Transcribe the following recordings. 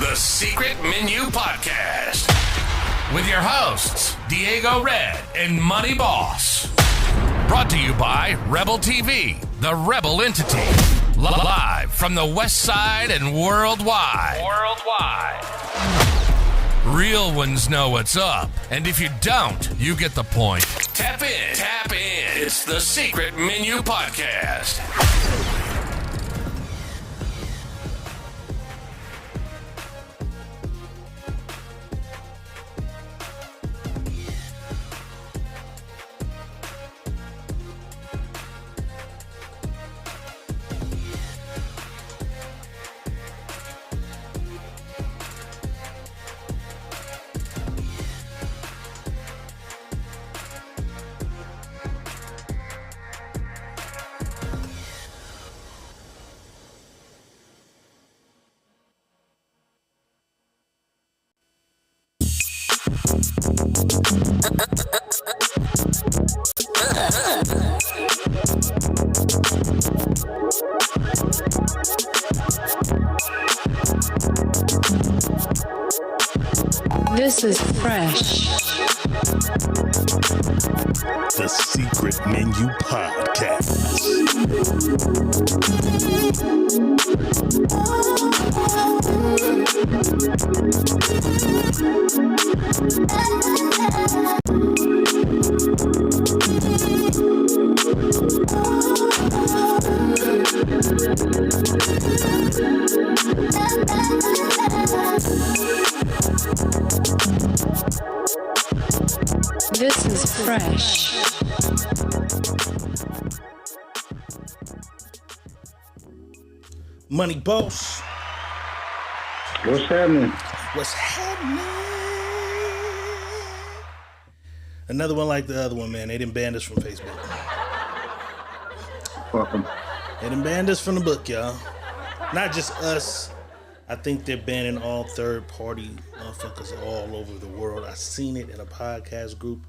The Secret Menu Podcast with your hosts, Diego Red and Money Boss. Brought to you by Rebel TV, the Rebel entity. Live from the West Side and worldwide. Real ones know what's up. And if you don't, you get the point. Tap in. It's the Secret Menu Podcast. This is fresh. The Secret Menu Podcast. This is fresh. Money Boss. What's happening? What's happening? Another one like the other one, man. They done banned us from Facebook. Fuck 'em. They done banned us from the book, y'all. Not just us. I think they're banning all third-party motherfuckers all over the world. I seen it in a podcast group.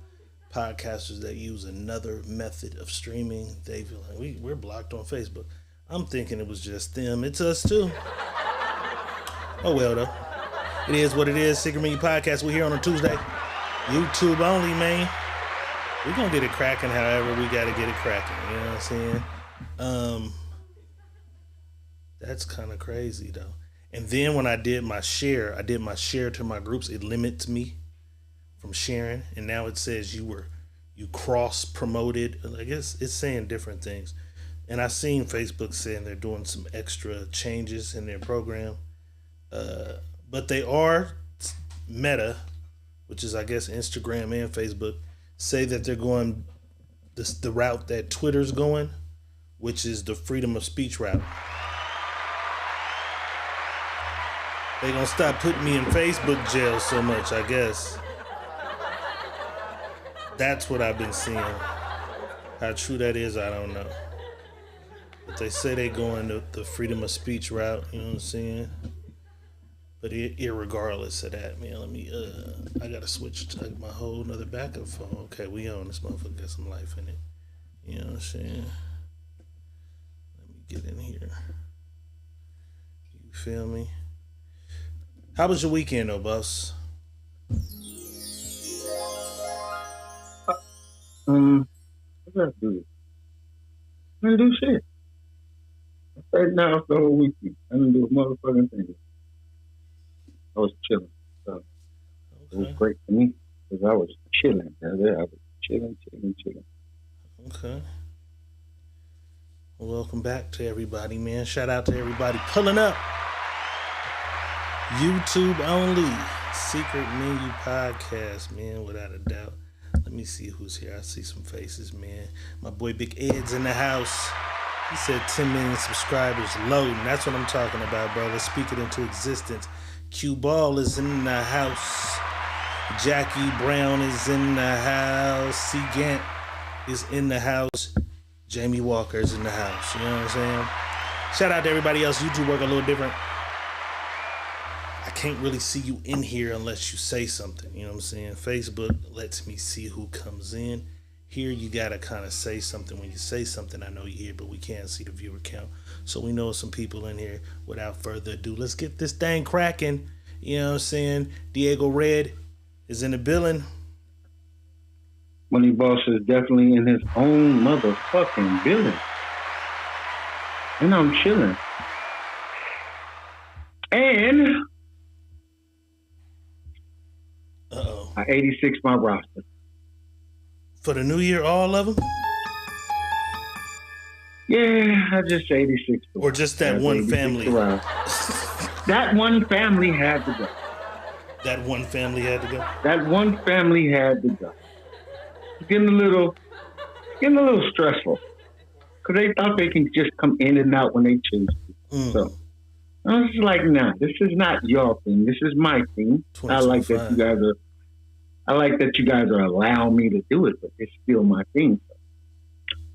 Podcasters that use another method of streaming. They feel like we're blocked on Facebook. I'm thinking it was just them. It's us too. Oh well though. It is what it is. Secret Menu Podcast. We're here on a Tuesday. YouTube only, man. We're gonna get it cracking however we gotta get it cracking. You know what I'm saying? That's kind of crazy though. And then when I did my share to my groups, it limits me from sharing. And now it says you cross promoted. I guess it's saying different things. And I seen Facebook saying they're doing some extra changes in their program. But they are Meta, which is I guess Instagram and Facebook, say that they're going the route that Twitter's going, which is the freedom of speech route. They gonna stop putting me in Facebook jail so much, I guess. That's what I've been seeing. How true that is, I don't know. But they say they going the freedom of speech route, you know what I'm saying? But irregardless of that, man, I gotta switch to my whole nother backup phone. Okay, we on. This motherfucker got some life in it. You know what I'm saying? Let me get in here. You feel me? How was your weekend, though, boss? What did I do? I didn't do shit. I stayed down for the whole weekend. I didn't do a motherfucking thing. I was chilling. So It was great for me because I was chilling. I was chilling. Okay. Well, welcome back to everybody, man. Shout out to everybody pulling up. YouTube only. Secret Menu Podcast, man, without a doubt. Let me see who's here. I see some faces, man. My boy Big Ed's in the house. He said 10 million subscribers loading. That's what I'm talking about, bro. Let's speak it into existence. Q Ball is in the house. Jackie Brown is in the house. C. Gant is in the house. Jamie Walker is in the house. You know what I'm saying? Shout out to everybody else. YouTube work a little different. I can't really see you in here unless you say something. You know what I'm saying? Facebook lets me see who comes in. Here you gotta kind of say something. When you say something, I know you're here, but we can't see the viewer count. So we know some people in here. Without further ado, let's get this thing cracking. You know what I'm saying? Diego Red is in the building. Money Boss is definitely in his own motherfucking building. And I'm chilling. And I 86 my roster. For the new year, all of them? Yeah, I just 86. Or just that one family? That one family had to go. That one family had to go? That one family had to go. It's getting a little stressful. Because they thought they can just come in and out when they choose to. So I was just like, nah, this is not your thing. This is my thing. I like that you guys are allowing me to do it, but it's still my thing. So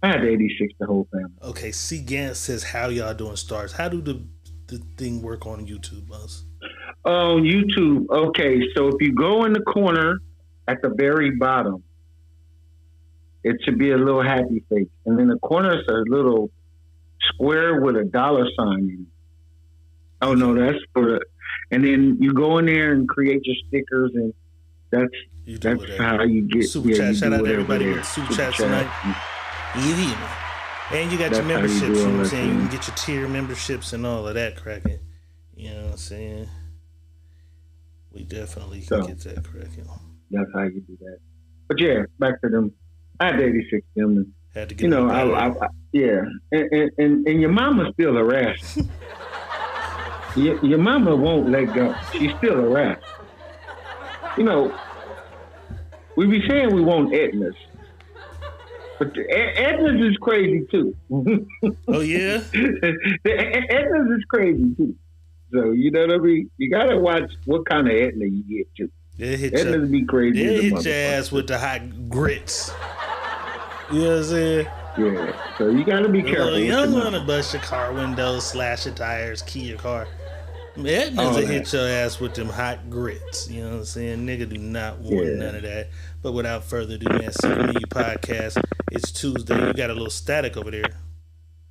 I had 86 the whole family. Okay, C. Gant says, how y'all doing stars? How do the thing work on YouTube, Buzz? On YouTube, okay, so if you go in the corner at the very bottom, it should be a little happy face. And in the corner, it's a little square with a dollar sign in it. Oh, no, that's for the... And then you go in there and create your stickers, and that's how you get... Super chat. Shout out to everybody with super chats tonight. You hear me? And you got your memberships, you know what I'm saying? You can get your tier memberships and all of that cracking. You know what I'm saying? We definitely can get that cracking. That's how you do that. But yeah, back to them. I had 86 them. And, had to get you know, yeah. And your mama's still harassed. your mama won't let go. She's still harassed. You know, we be saying we want Edna's. But Edna's is crazy too. Oh yeah? Edna's is crazy too. So you know what I mean? You gotta watch what kind of Edna you get to. Edna's be crazy. They hit your ass with the hot grits. You know what I'm saying? Yeah. So you gotta be careful. You don't wanna bust your car windows, slash your tires, key your car. Edna's will hit your ass with them hot grits. You know what I'm saying? Nigga do not want none of that. But without further ado, man, Secret Menu Podcast. It's Tuesday. You got a little static over there.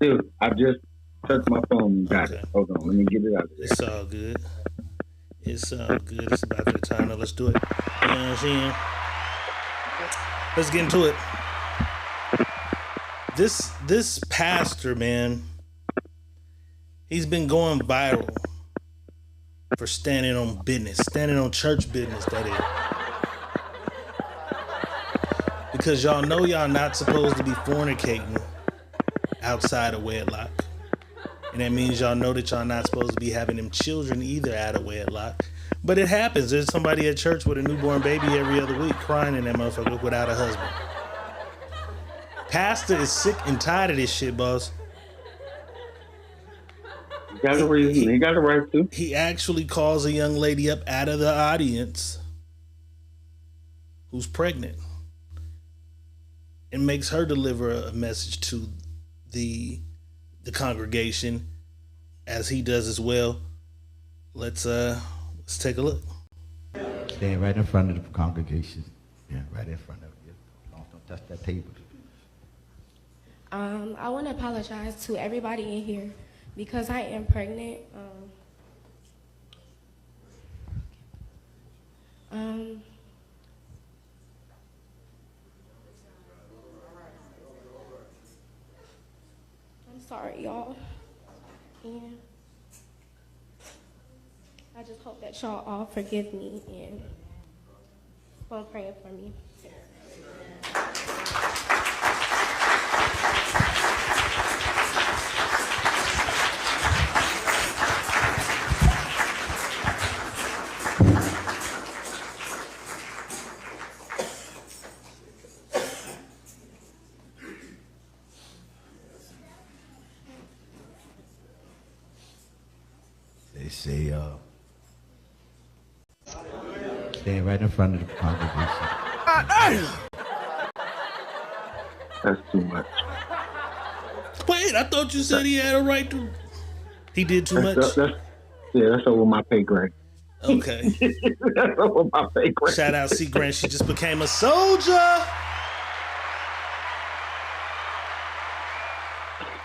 Dude, I just touched my phone and got it. Hold on, let me get it out of there. It's all good. It's all good. It's about that time. Now let's do it. You know what I'm saying? Let's get into it. This pastor, man, he's been going viral for standing on business, standing on church business, that is. Because y'all know y'all not supposed to be fornicating outside of wedlock. And that means y'all know that y'all not supposed to be having them children either out of wedlock. But it happens. There's somebody at church with a newborn baby every other week crying in that motherfucker without a husband. Pastor is sick and tired of this shit, boss. He got a reason. He got a right to. He actually calls a young lady up out of the audience who's pregnant and makes her deliver a message to the congregation, as he does as well. Let's take a look. Stand right in front of the congregation. Yeah, right in front of you. Don't touch that table. I want to apologize to everybody in here because I am pregnant. I'm sorry, y'all. And I just hope that y'all all forgive me and keep praying for me. They say, stand right in front of the congregation. That's too much. Wait, I thought you said he had a right to... He did too much? That's over my pay grade. Okay. That's over my pay grade. Shout out C. Grant. She just became a soldier.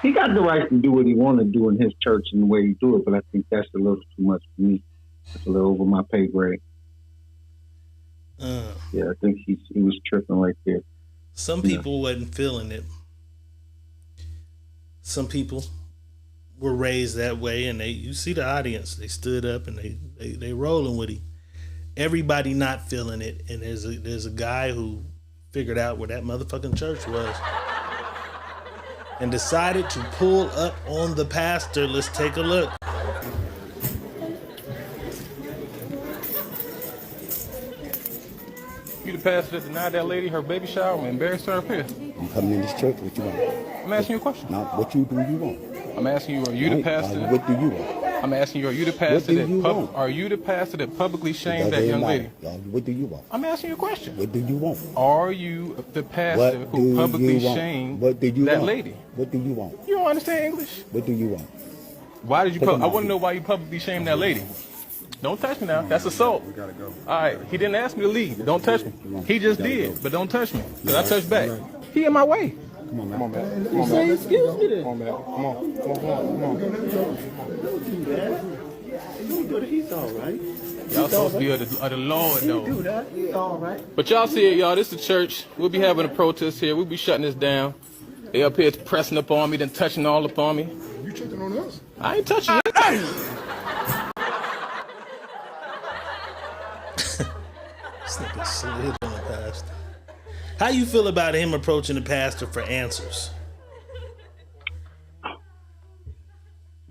He got the right to do what he want to do in his church and the way he do it, but I think that's a little too much for me. It's a little over my pay grade. Yeah, I think he was tripping right there. Some people wasn't feeling it. Some people were raised that way, and you see the audience. They stood up and they rolling with him. Everybody not feeling it, and there's a guy who figured out where that motherfucking church was and decided to pull up on the pastor. Let's take a look. You the pastor that denied that lady her baby shower and embarrassed her up here? I'm coming in this church. What you want? I'm asking you a question. Now, what you want? I'm asking you, are you the pastor? What do you want? I'm asking you, are you the pastor are you the pastor that publicly shamed that young lady? What do you want? I'm asking you a question. What do you want? Are you the pastor who publicly shamed that lady? What do you want? You don't understand English? What do you want? Why did you? I want to know why you publicly shamed that lady. Don't touch me now. That's assault. We gotta go. All right. He didn't ask me to leave. Don't touch me. He just did, but don't touch me. Cause I touched back. He in my way. Come on, man. Come on, man. You say excuse me then. Come on, man. Come on. Don't do that. Don't do that. He's all right. Y'all supposed to be of the Lord, though. Do that. He's all right. But y'all see it, y'all. This is a church. We'll be having a protest here. We'll be shutting this down. They up here pressing up on me, then touching all up on me. You checking on us? I ain't touching you. Slid on the pastor. How you feel about him approaching the pastor for answers?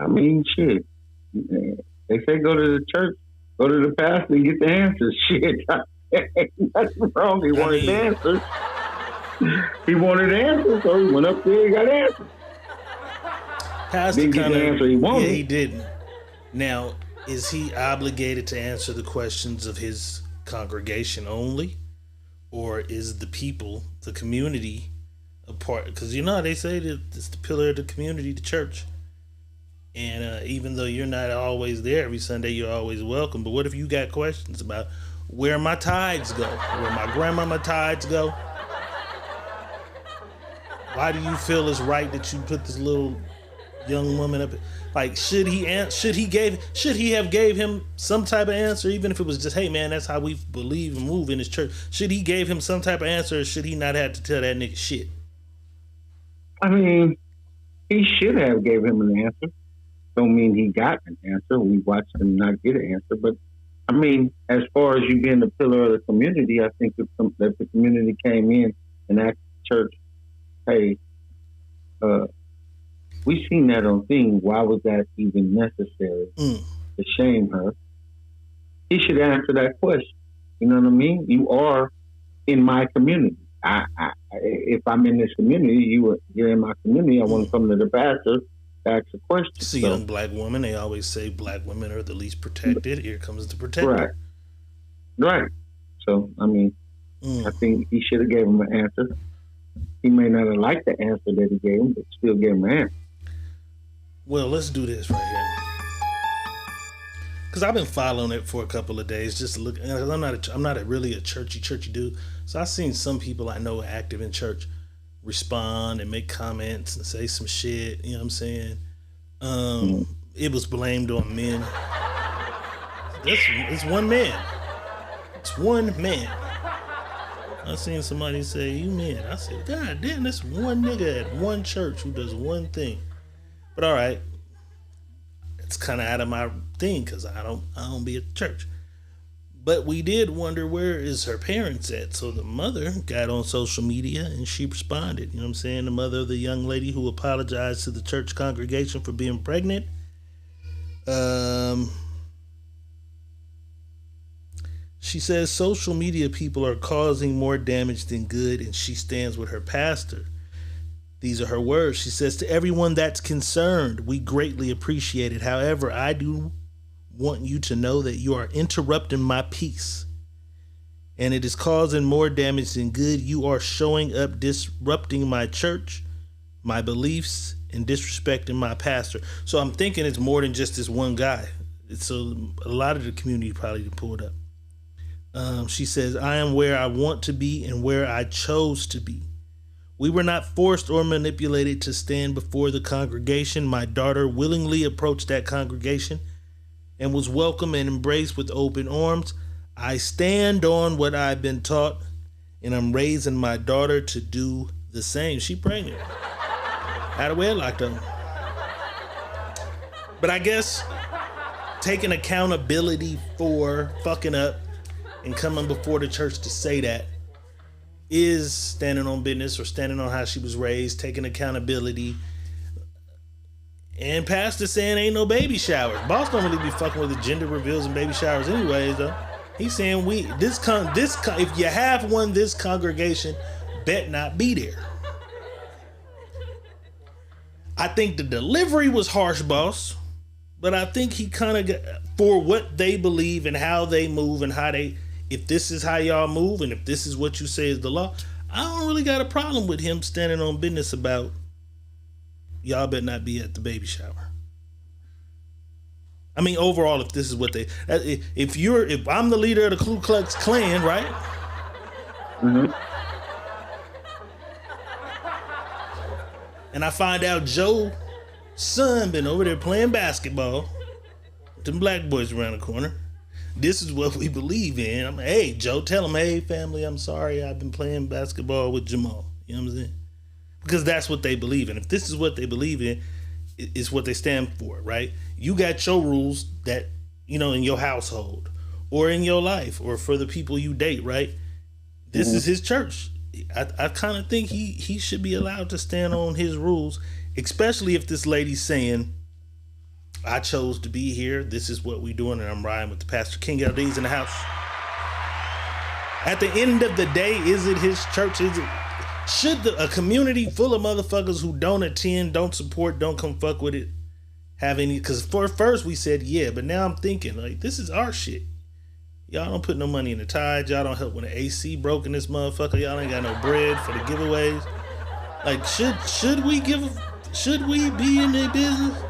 I mean, shit. They say go to the church, go to the pastor and get the answers. Shit. Nothing wrong. He wanted the answers. He wanted answers, so he went up there and got answers. Pastor didn't get the answer he wanted. Yeah, he didn't. Now, is he obligated to answer the questions of his congregation only, or is the people, the community, a part? Because you know they say that it's the pillar of the community, the church. And even though you're not always there every Sunday, you're always welcome. But what if you got questions about where my tithes go, where my grandmama tithes go? Why do you feel it's right that you put this little young woman up? Like, should he have gave him some type of answer, even if it was just, hey man, that's how we believe and move in this church? Should he gave him some type of answer, or should he not have to tell that nigga shit? I mean, he should have gave him an answer. Don't mean he got an answer. We watched him not get an answer. But I mean, as far as you being the pillar of the community, I think that the community came in and asked the church, hey, we seen that on thing. Why was that even necessary to shame her? He should answer that question. You know what I mean? You are in my community. If I'm in this community, you're in my community. I want to come to the pastor to ask a question. It's a young black woman. They always say black women are the least protected. Here comes the protector. Right. So, I mean, I think he should have gave him an answer. He may not have liked the answer that he gave him, but still gave him an answer. Well, let's do this right here, because I've been following it for a couple of days, just to look. I'm not really a churchy dude, so I've seen some people I know active in church respond and make comments and say some shit. You know what I'm saying? It was blamed on men. It's one man. It's one man. I seen somebody say, "You men." I said, "God damn, this one nigga at one church who does one thing." But all right, it's kind of out of my thing because I don't be at church. But we did wonder, where is her parents at? So the mother got on social media and she responded. You know what I'm saying? The mother of the young lady who apologized to the church congregation for being pregnant. She says social media people are causing more damage than good, and she stands with her pastor. These are her words. She says, to everyone that's concerned, we greatly appreciate it. However, I do want you to know that you are interrupting my peace, and it is causing more damage than good. You are showing up, disrupting my church, my beliefs, and disrespecting my pastor. So I'm thinking it's more than just this one guy. So a lot of the community probably pulled up. She says, I am where I want to be and where I chose to be. We were not forced or manipulated to stand before the congregation. My daughter willingly approached that congregation and was welcomed and embraced with open arms. I stand on what I've been taught, and I'm raising my daughter to do the same. She pregnant. Out of wedlock though. But I guess taking accountability for fucking up and coming before the church to say that is standing on business or standing on how she was raised, taking accountability. And pastor saying ain't no baby showers. Boss don't really be fucking with the gender reveals and baby showers anyways though. He's saying if you have one, this congregation bet not be there. I think the delivery was harsh, boss. But I think he kind of got, for what they believe and how they move and how they, if this is how y'all move and if this is what you say is the law, I don't really got a problem with him standing on business about y'all better not be at the baby shower. I mean, overall, if this is what they, if I'm the leader of the Ku Klux Klan, right? Mm-hmm. And I find out Joe's son been over there playing basketball with them black boys around the corner. This is what we believe in. I'm like, hey, Joe, tell him, hey, family, I'm sorry. I've been playing basketball with Jamal. You know what I'm saying? Because that's what they believe in. If this is what they believe in, it's what they stand for, right? You got your rules that, you know, in your household or in your life or for the people you date, right? This is his church. I kind of think he should be allowed to stand on his rules, especially if this lady's saying, I chose to be here. This is what we doing, and I'm riding with the Pastor King LD's in the house. At the end of the day, is it his church? Should a community full of motherfuckers who don't attend, don't support, don't come fuck with it have any? Because for first we said yeah, but now I'm thinking like this is our shit. Y'all don't put no money in the tide. Y'all don't help when the AC broke in this motherfucker. Y'all ain't got no bread for the giveaways. Like should we be in their business?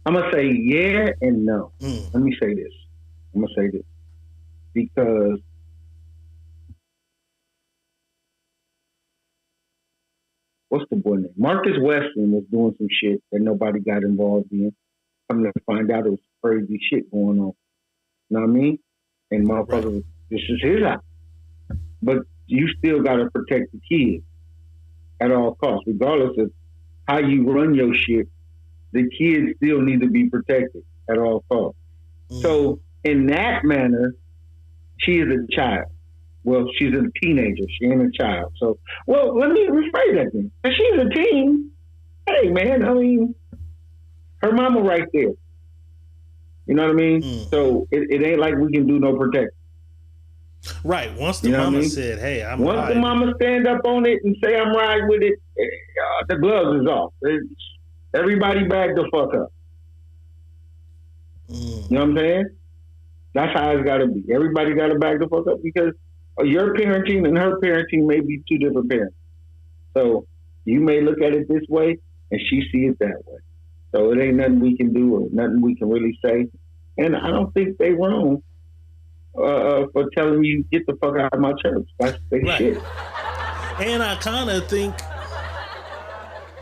I'm going to say yeah and no. Let me say this. I'm going to say this. Because what's the boy name? Marcus Weston was doing some shit that nobody got involved in. I'm going to find out it was crazy shit going on. You know what I mean? And motherfuckers, this is his house. But you still got to protect the kids at all costs. Regardless of how you run your shit, the kids still need to be protected at all costs. So in that manner, she is a child. Well, she's a teenager. She ain't a child. So, well, let me rephrase that then. If she's a teen, hey, man, I mean, her mama right there. You know what I mean? So it ain't like we can do no protection. Right. Once the mama said, hey, I'm Once riding. the mama stand up on it and say I'm riding with it, the gloves is off. Everybody back the fuck up. You know what I'm saying? That's how it's got to be. Everybody got to back the fuck up because your parenting and her parenting may be two different parents. So you may look at it this way and she see it that way. So it ain't nothing we can do or nothing we can really say. And I don't think they wrong for telling you, get the fuck out of my church. That's their shit. And I kind of think,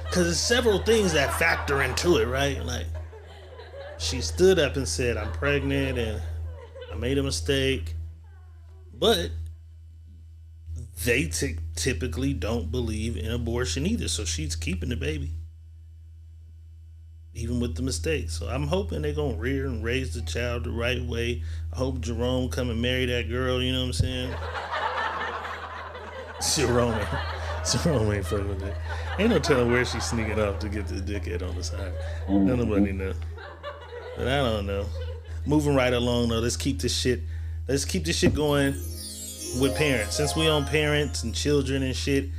because there's several things that factor into it, right? Like, she stood up and said, I'm pregnant and I made a mistake. But they typically don't believe in abortion either. So she's keeping the baby, even with the mistakes. So I'm hoping they're going to rear and raise the child the right way. I hope Jerome come and marry that girl, you know what I'm saying? Jerome ain't fucking with that. Ain't no telling where she's sneaking off to get the dickhead on the side. Nobody know. But I don't know. Moving right along though, let's keep this shit going with parents. Since we on parents and children and shit,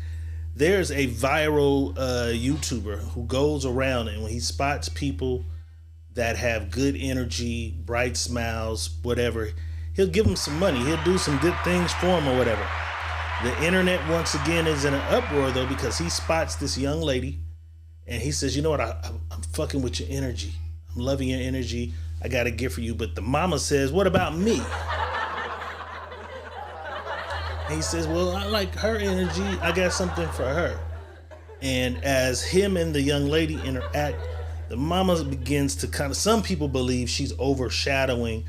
there's a viral YouTuber who goes around and when he spots people that have good energy, bright smiles, whatever, he'll give them some money. He'll do some good things for them or whatever. The internet once again is in an uproar though because he spots this young lady and he says, you know what, I'm fucking with your energy. I'm loving your energy. I got a gift for you. But the mama says, what about me? And he says, well, I like her energy. I got something for her. And as him and the young lady interact, the mama begins to kind of, some people believe she's overshadowing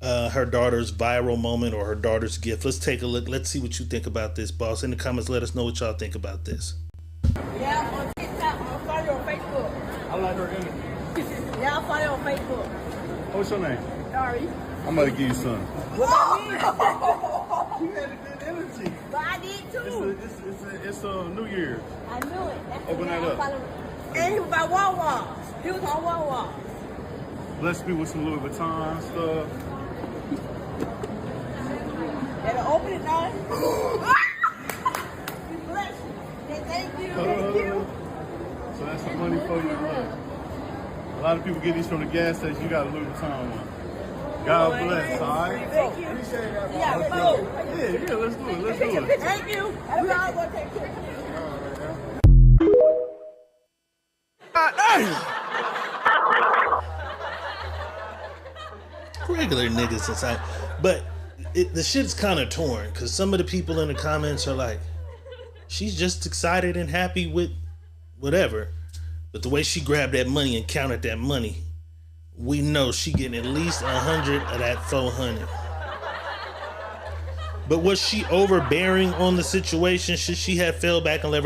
her daughter's viral moment or her daughter's gift. Let's take a look. Let's see what you think about this, boss. In the comments, let us know what y'all think about this. Yeah, on TikTok. I'll follow you on Facebook. I like her energy. Yeah, I'll follow you on Facebook. What's your name? Sorry. I'm gonna give you some. What that mean? You had a good energy. But I did too. It's a New Year. I knew it. That's Open the that guy up. I followed. And he was by Wawa. He was on Wawa. Bless me with some Louis Vuitton stuff. Gotta open it now. Bless you. Thank you. Thank you. So that's some money for you. Look. A lot of people get these from the gas station. You got a Louis Vuitton one. God bless, all right? Thank you. Yeah, let's go. Yeah, let's do it. Let's do it. Thank you. We all gonna take care. Regular niggas inside. But the shit's kind of torn because some of the people in the comments are like, she's just excited and happy with whatever. But the way she grabbed that money and counted that money, we know she getting at least 100 of that 400. But was she overbearing on the situation? Should she have fell back and let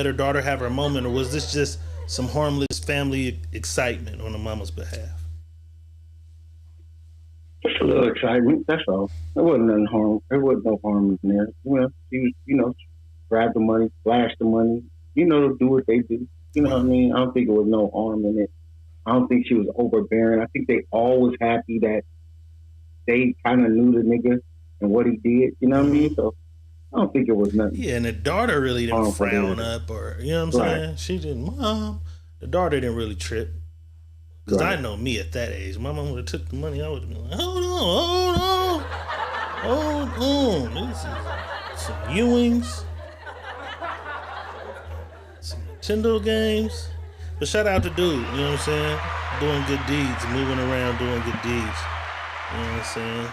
her daughter have her moment? Or was this just some harmless family excitement on the mama's behalf? Just a little excitement, that's all. There wasn't nothing harm. There wasn't no harm in there. She was, grab the money, flash the money. Do what they do. You know what I mean? I don't think it was no harm in it. I don't think she was overbearing. I think they all was happy that they kind of knew the nigga and what he did. You know what I mean? So I don't think it was nothing. Yeah, and the daughter really didn't frown up or, you know what I'm saying? She didn't, Mom. The daughter didn't really trip. Because I know me at that age. My mom would have took the money. I would have been like, hold on. This is some Ewings. Some Nintendo games. But shout out to dude, you know what I'm saying? Doing good deeds, moving around, doing good deeds. You know what I'm saying?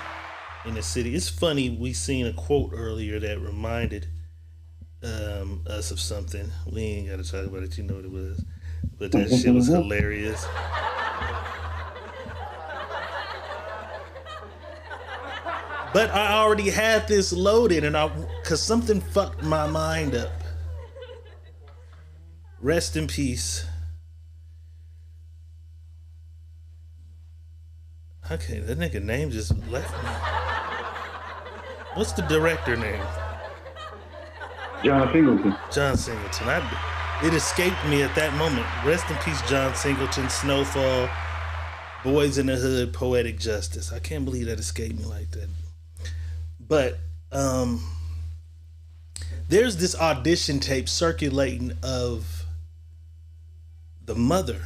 In the city. It's funny, we seen a quote earlier that reminded us of something. We ain't got to talk about it, you know what it was. But that shit was hilarious. But I already had this loaded cause something fucked my mind up. Rest in peace. Okay, that nigga name just left me. What's the director name? John Singleton. John Singleton. It escaped me at that moment. Rest in peace, John Singleton, Snowfall, Boys in the Hood, Poetic Justice. I can't believe that escaped me like that. But there's this audition tape circulating of the mother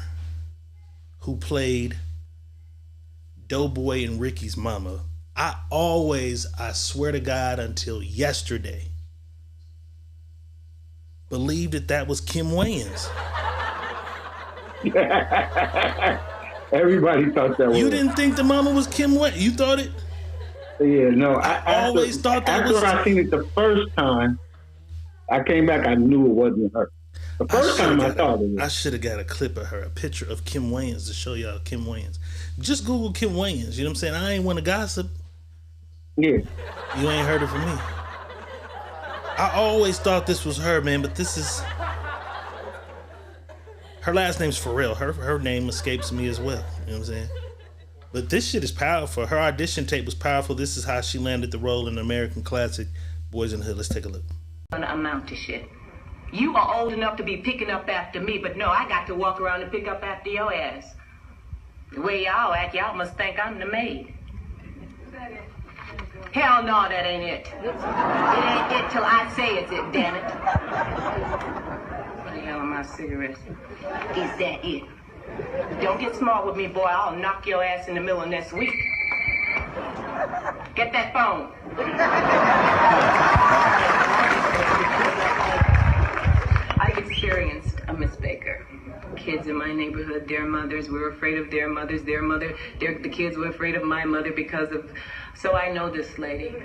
who played Doughboy and Ricky's mama. I swear to God, until yesterday, believed that was Kim Wayans. Everybody thought that was. You didn't think the mama was Kim Wayans? You thought it? Yeah, no. I always thought that was. After I seen it the first time, I came back, I knew it wasn't her. The first time I thought it was. I should have got a clip of her, a picture of Kim Wayans to show y'all Kim Wayans. Just Google Kim Wayans, you know what I'm saying? I ain't want to gossip. Yeah. You ain't heard it from me. I always thought this was her, man, but this is... Her last name's Farrell. Her name escapes me as well, you know what I'm saying? But this shit is powerful. Her audition tape was powerful. This is how she landed the role in the American classic Boys in the Hood. Let's take a look. Amount to shit. You are old enough to be picking up after me, but no, I got to walk around and pick up after your ass. The way y'all act, y'all must think I'm the maid. Hell no, that ain't it. It ain't it till I say it's it, damn it. What the hell are my cigarettes? Is that it? Don't get smart with me, boy. I'll knock your ass in the middle of next week. Get that phone. I experienced a Miss Baker. Kids in my neighborhood, their mothers were afraid of their mothers. The kids were afraid of my mother because of... So I know this lady.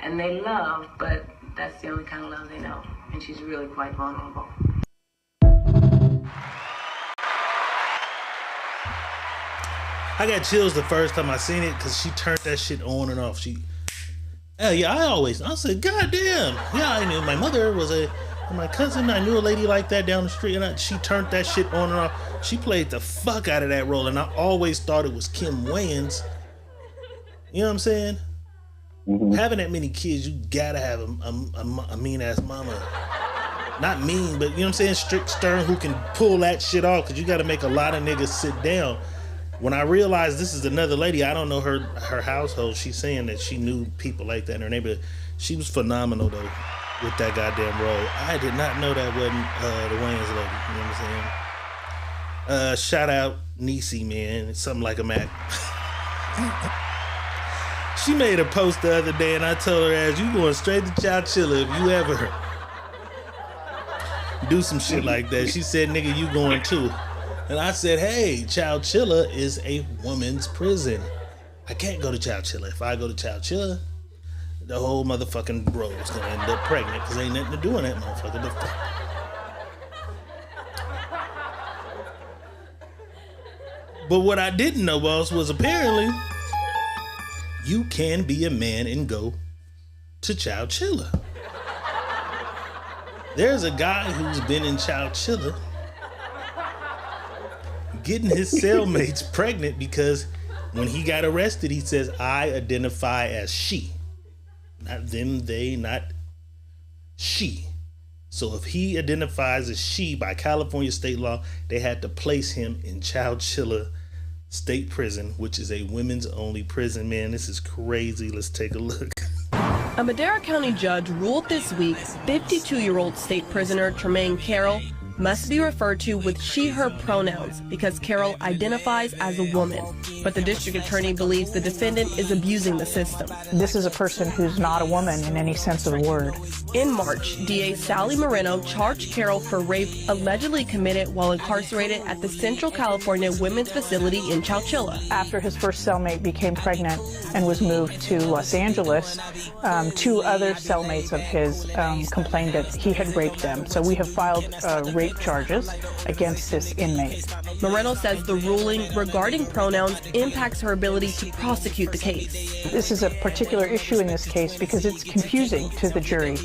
And they love, but that's the only kind of love they know. And she's really quite vulnerable. I got chills the first time I seen it because she turned that shit on and off. I said, God damn. Yeah, I knew my mother was my cousin. I knew a lady like that down the street, and she turned that shit on and off. She played the fuck out of that role, and I always thought it was Kim Wayans. You know what I'm saying? Mm-hmm. Having that many kids, you gotta have a mean ass mama. Not mean, but you know what I'm saying? Strict, stern, who can pull that shit off, because you gotta make a lot of niggas sit down. When I realized this is another lady, I don't know her household. She's saying that she knew people like that in her neighborhood. She was phenomenal though with that goddamn role. I did not know that wasn't the Wayans lady. You know what I'm saying? Shout out Niecy, man. It's something like a Mac. She made a post the other day, and I told her, "As you going straight to Chowchilla if you ever do some shit like that." She said, "Nigga, you going too." And I said, hey, Chowchilla is a woman's prison. I can't go to Chowchilla. If I go to Chowchilla, the whole motherfucking bro is gonna end up pregnant because ain't nothing to do in that motherfucker. But what I didn't know, boss, was apparently you can be a man and go to Chowchilla. There's a guy who's been in Chowchilla getting his cellmates pregnant because when he got arrested, he says, I identify as she. Not them, they, not she. So if he identifies as she by California state law, they had to place him in Chowchilla State Prison, which is a women's only prison. Man, this is crazy. Let's take a look. A Madera County judge ruled this week 52-year-old state prisoner Tremaine Carroll must be referred to with she/her pronouns because Carroll identifies as a woman. But the district attorney believes the defendant is abusing the system. This is a person who's not a woman in any sense of the word. In March, DA Sally Moreno charged Carroll for rape allegedly committed while incarcerated at the Central California Women's Facility in Chowchilla. After his first cellmate became pregnant and was moved to Los Angeles, two other cellmates of his complained that he had raped them. So we have filed rape charges against this inmate. Moreno says the ruling regarding pronouns impacts her ability to prosecute the case. This is a particular issue in this case because it's confusing to the jury.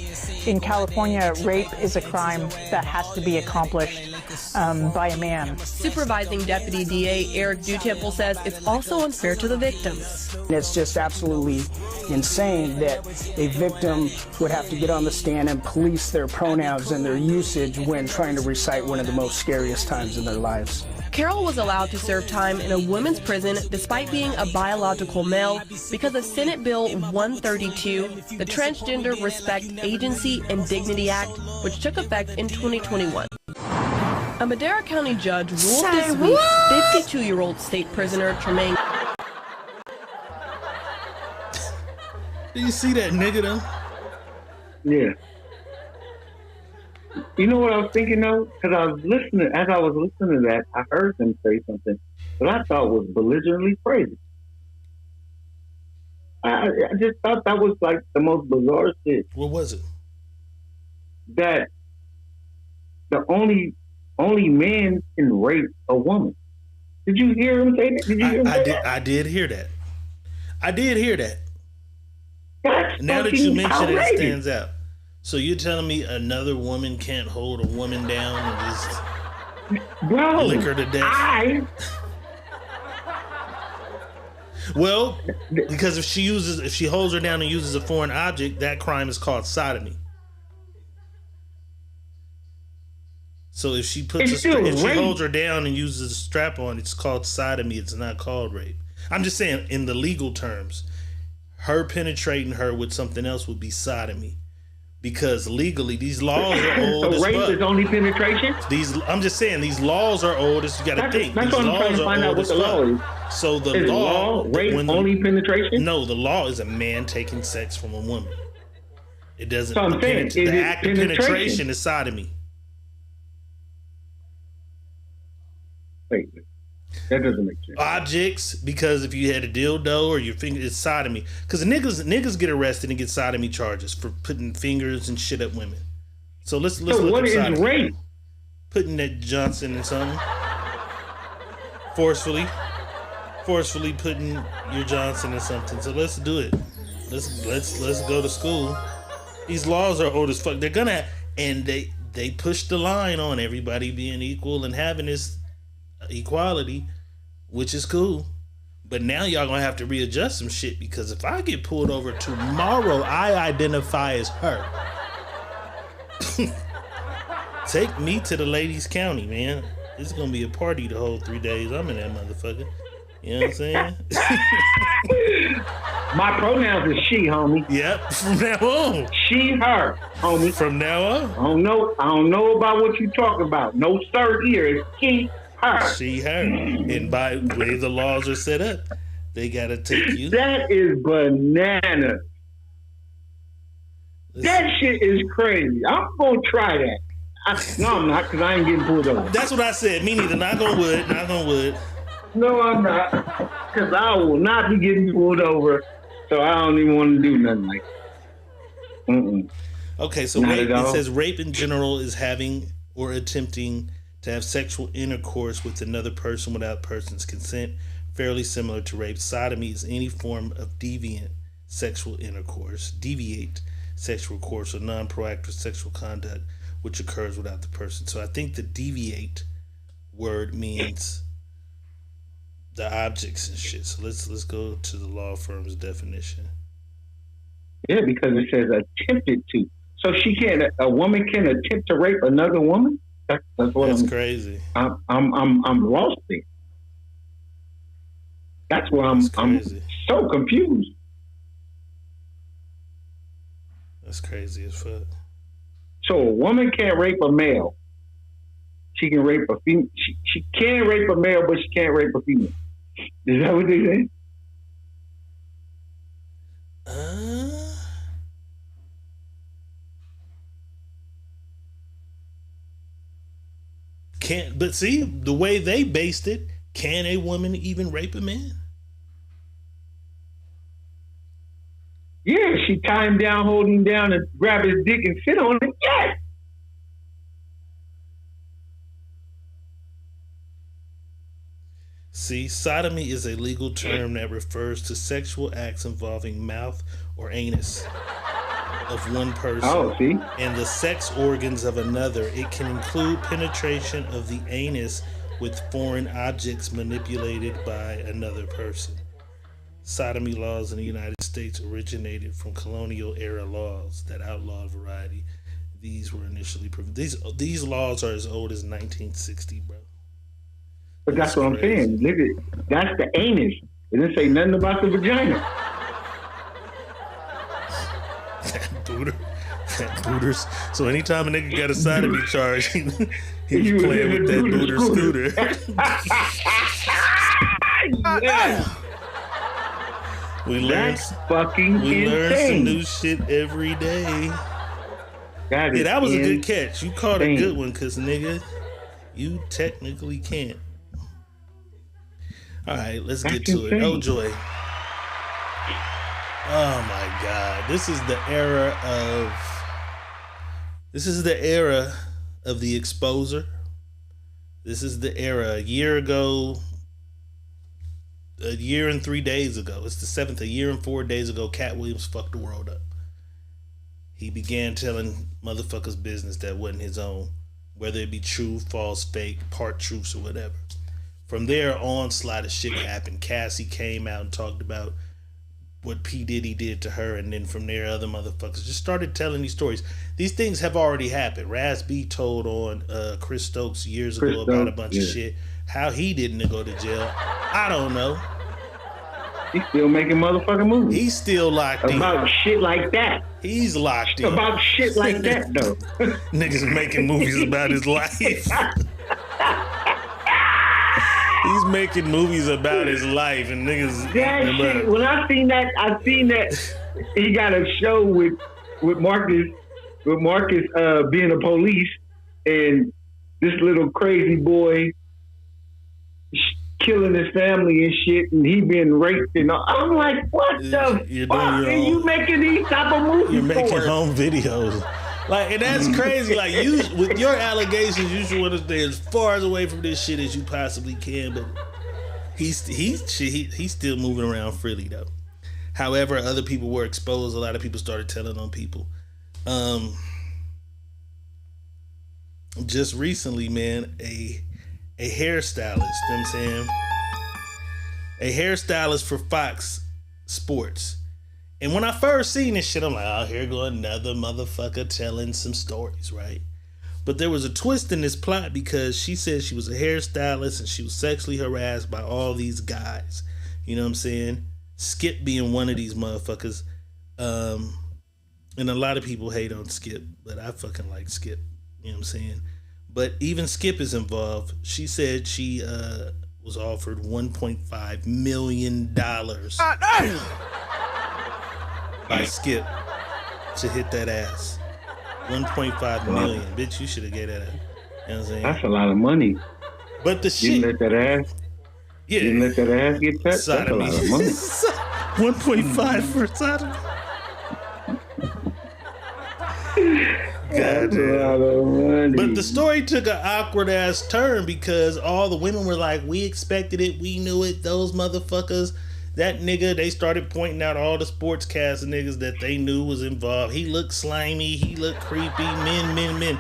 In California, rape is a crime that has to be accomplished by a man. Supervising Deputy DA Eric Dutemple says it's also unfair to the victims. It's just absolutely insane that a victim would have to get on the stand and police their pronouns and their usage when trying to recite one of the most scariest times in their lives. Carroll was allowed to serve time in a women's prison despite being a biological male because of Senate Bill 132, the Transgender Respect Agency and Dignity Act, which took effect in 2021. A Madera County judge ruled this week 52-year-old state prisoner Tremaine. Do you see that nigga though? Yeah. You know what I was thinking though? Because I was listening, as I was listening to that, I heard them say something that I thought was belligerently crazy. I just thought that was like the most bizarre shit. What was it? That the only man can rape a woman. Did you hear him say that? Did you hear him say that? I did hear that. I did hear that. That's now that you mention it, outrageous. it stands out. So you're telling me another woman can't hold a woman down and just lick her to death? Well, because if she holds her down and uses a foreign object, that crime is called sodomy. So if she holds her down and uses a strap on, it's called sodomy. It's not called rape. I'm just saying, in the legal terms, her penetrating her with something else would be sodomy. Because legally, these laws are old. So rape is only penetration? I'm just saying, these laws are old. You got to think. That's what I'm trying to find out what the law is. So the is law, rape only penetration? No, the law is a man taking sex from a woman. It doesn't. So I'm saying, the act of penetration is sodomy. Wait. That doesn't make sense. Objects, because if you had a dildo or your finger, it's sodomy. Because niggas get arrested and get sodomy charges for putting fingers and shit up women. So let's So look what up is sodomy. rape? Putting that Johnson in something. Forcefully putting your Johnson in something. So let's do it. Let's go to school. These laws are old as fuck. They're gonna, and they push the line on everybody being equal and having this equality, which is cool. But now y'all gonna have to readjust some shit, because if I get pulled over tomorrow, I identify as her. Take me to the ladies' county, man. It's gonna be a party the whole 3 days. I'm in that motherfucker. You know what I'm saying? My pronouns is she, homie. Yep. From now on. She, her, homie. From now on. I don't know about what you talking about. No sir here. It's she, her. She, her. And by the way the laws are set up, they gotta take you. That is bananas. That shit is crazy. I'm gonna try that. No, I'm not, because I ain't getting pulled over. That's what I said. Me neither. Knock on wood. Knock on wood. No, I'm not, because I will not be getting pulled over. So I don't even want to do nothing like that. Mm-mm. Okay, so rape, it says rape in general is having or attempting to have sexual intercourse with another person without person's consent, fairly similar to rape. Sodomy is any form of deviate sexual intercourse or non-proactive sexual conduct which occurs without the person. So I think the deviate word means the objects and shit. So let's go to the law firm's definition. Yeah, because it says attempted to. So a woman can attempt to rape another woman? That's crazy. I'm lost there. That's why I'm so confused. That's crazy as fuck. So a woman can't rape a male. She can rape a female. She can rape a male, but she can't rape a female. Is that what they say? Can't, but see, the way they based it, can a woman even rape a man? Yeah, she tie him down, hold him down, and grab his dick and sit on it. Yes. See, sodomy is a legal term that refers to sexual acts involving mouth or anus of one person and the sex organs of another. It can include penetration of the anus with foreign objects manipulated by another person. Sodomy laws in the United States originated from colonial era laws that outlawed variety. These were initially these laws are as old as 1960, bro. But that's what I'm saying. Look at that's the anus. It didn't say nothing about the vagina. That booters. So anytime a nigga got a sodomy charge, he was playing with that booter scooter. Yeah. We learn some new shit every day. That was a good catch. You caught a good one, cause nigga, you technically can't. All right, let's get to it. Oh joy. Oh my God. This is the era of the exposer. This is the era. A year and 3 days ago. It's the 7th. A year and 4 days ago, Cat Williams fucked the world up. He began telling motherfuckers business that wasn't his own, whether it be true, false, fake, part truths, or whatever. From there, onslaught of shit happened. Cassie came out and talked about what P. Diddy did to her, and then from there, other motherfuckers just started telling these stories. These things have already happened. Raz B told on Chris Stokes years ago about a bunch of shit. How he didn't go to jail, I don't know. He's still making motherfucking movies. He's still locked in. About shit like that. He's locked in. About shit like that, though. Niggas making movies about his life. He's making movies about his life, and niggas. That shit, when I seen that he got a show with Marcus being a police, and this little crazy boy killing his family and shit, and he being raped and all. I'm like, what the fuck are you making these type of movies You're making for? home videos. Like, and that's crazy. Like, you, with your allegations, you should want to stay as far away from this shit as you possibly can. But he's still moving around freely though. However, other people were exposed. A lot of people started telling on people. Just recently, man, a hairstylist. You know what I'm saying? A hairstylist for Fox Sports. And when I first seen this shit, I'm like, oh, here go another motherfucker telling some stories, right? But there was a twist in this plot because she said she was a hairstylist and she was sexually harassed by all these guys. You know what I'm saying? Skip being one of these motherfuckers. And a lot of people hate on Skip, but I fucking like Skip. You know what I'm saying? But even Skip is involved. She said she was offered $1.5 million by Skip to hit that ass. 1.5 million. Bitch, you should have gave that up. You know what I'm saying? That's a lot of money. But the shit. You let that ass. Yeah. You let that ass get touched. That's a lot of money. 1.5 for sodomy. God damn. But the story took an awkward ass turn because all the women were like, we expected it, we knew it, those motherfuckers. That nigga, they started pointing out all the sportscast niggas that they knew was involved. He looked slimy, he looked creepy, men.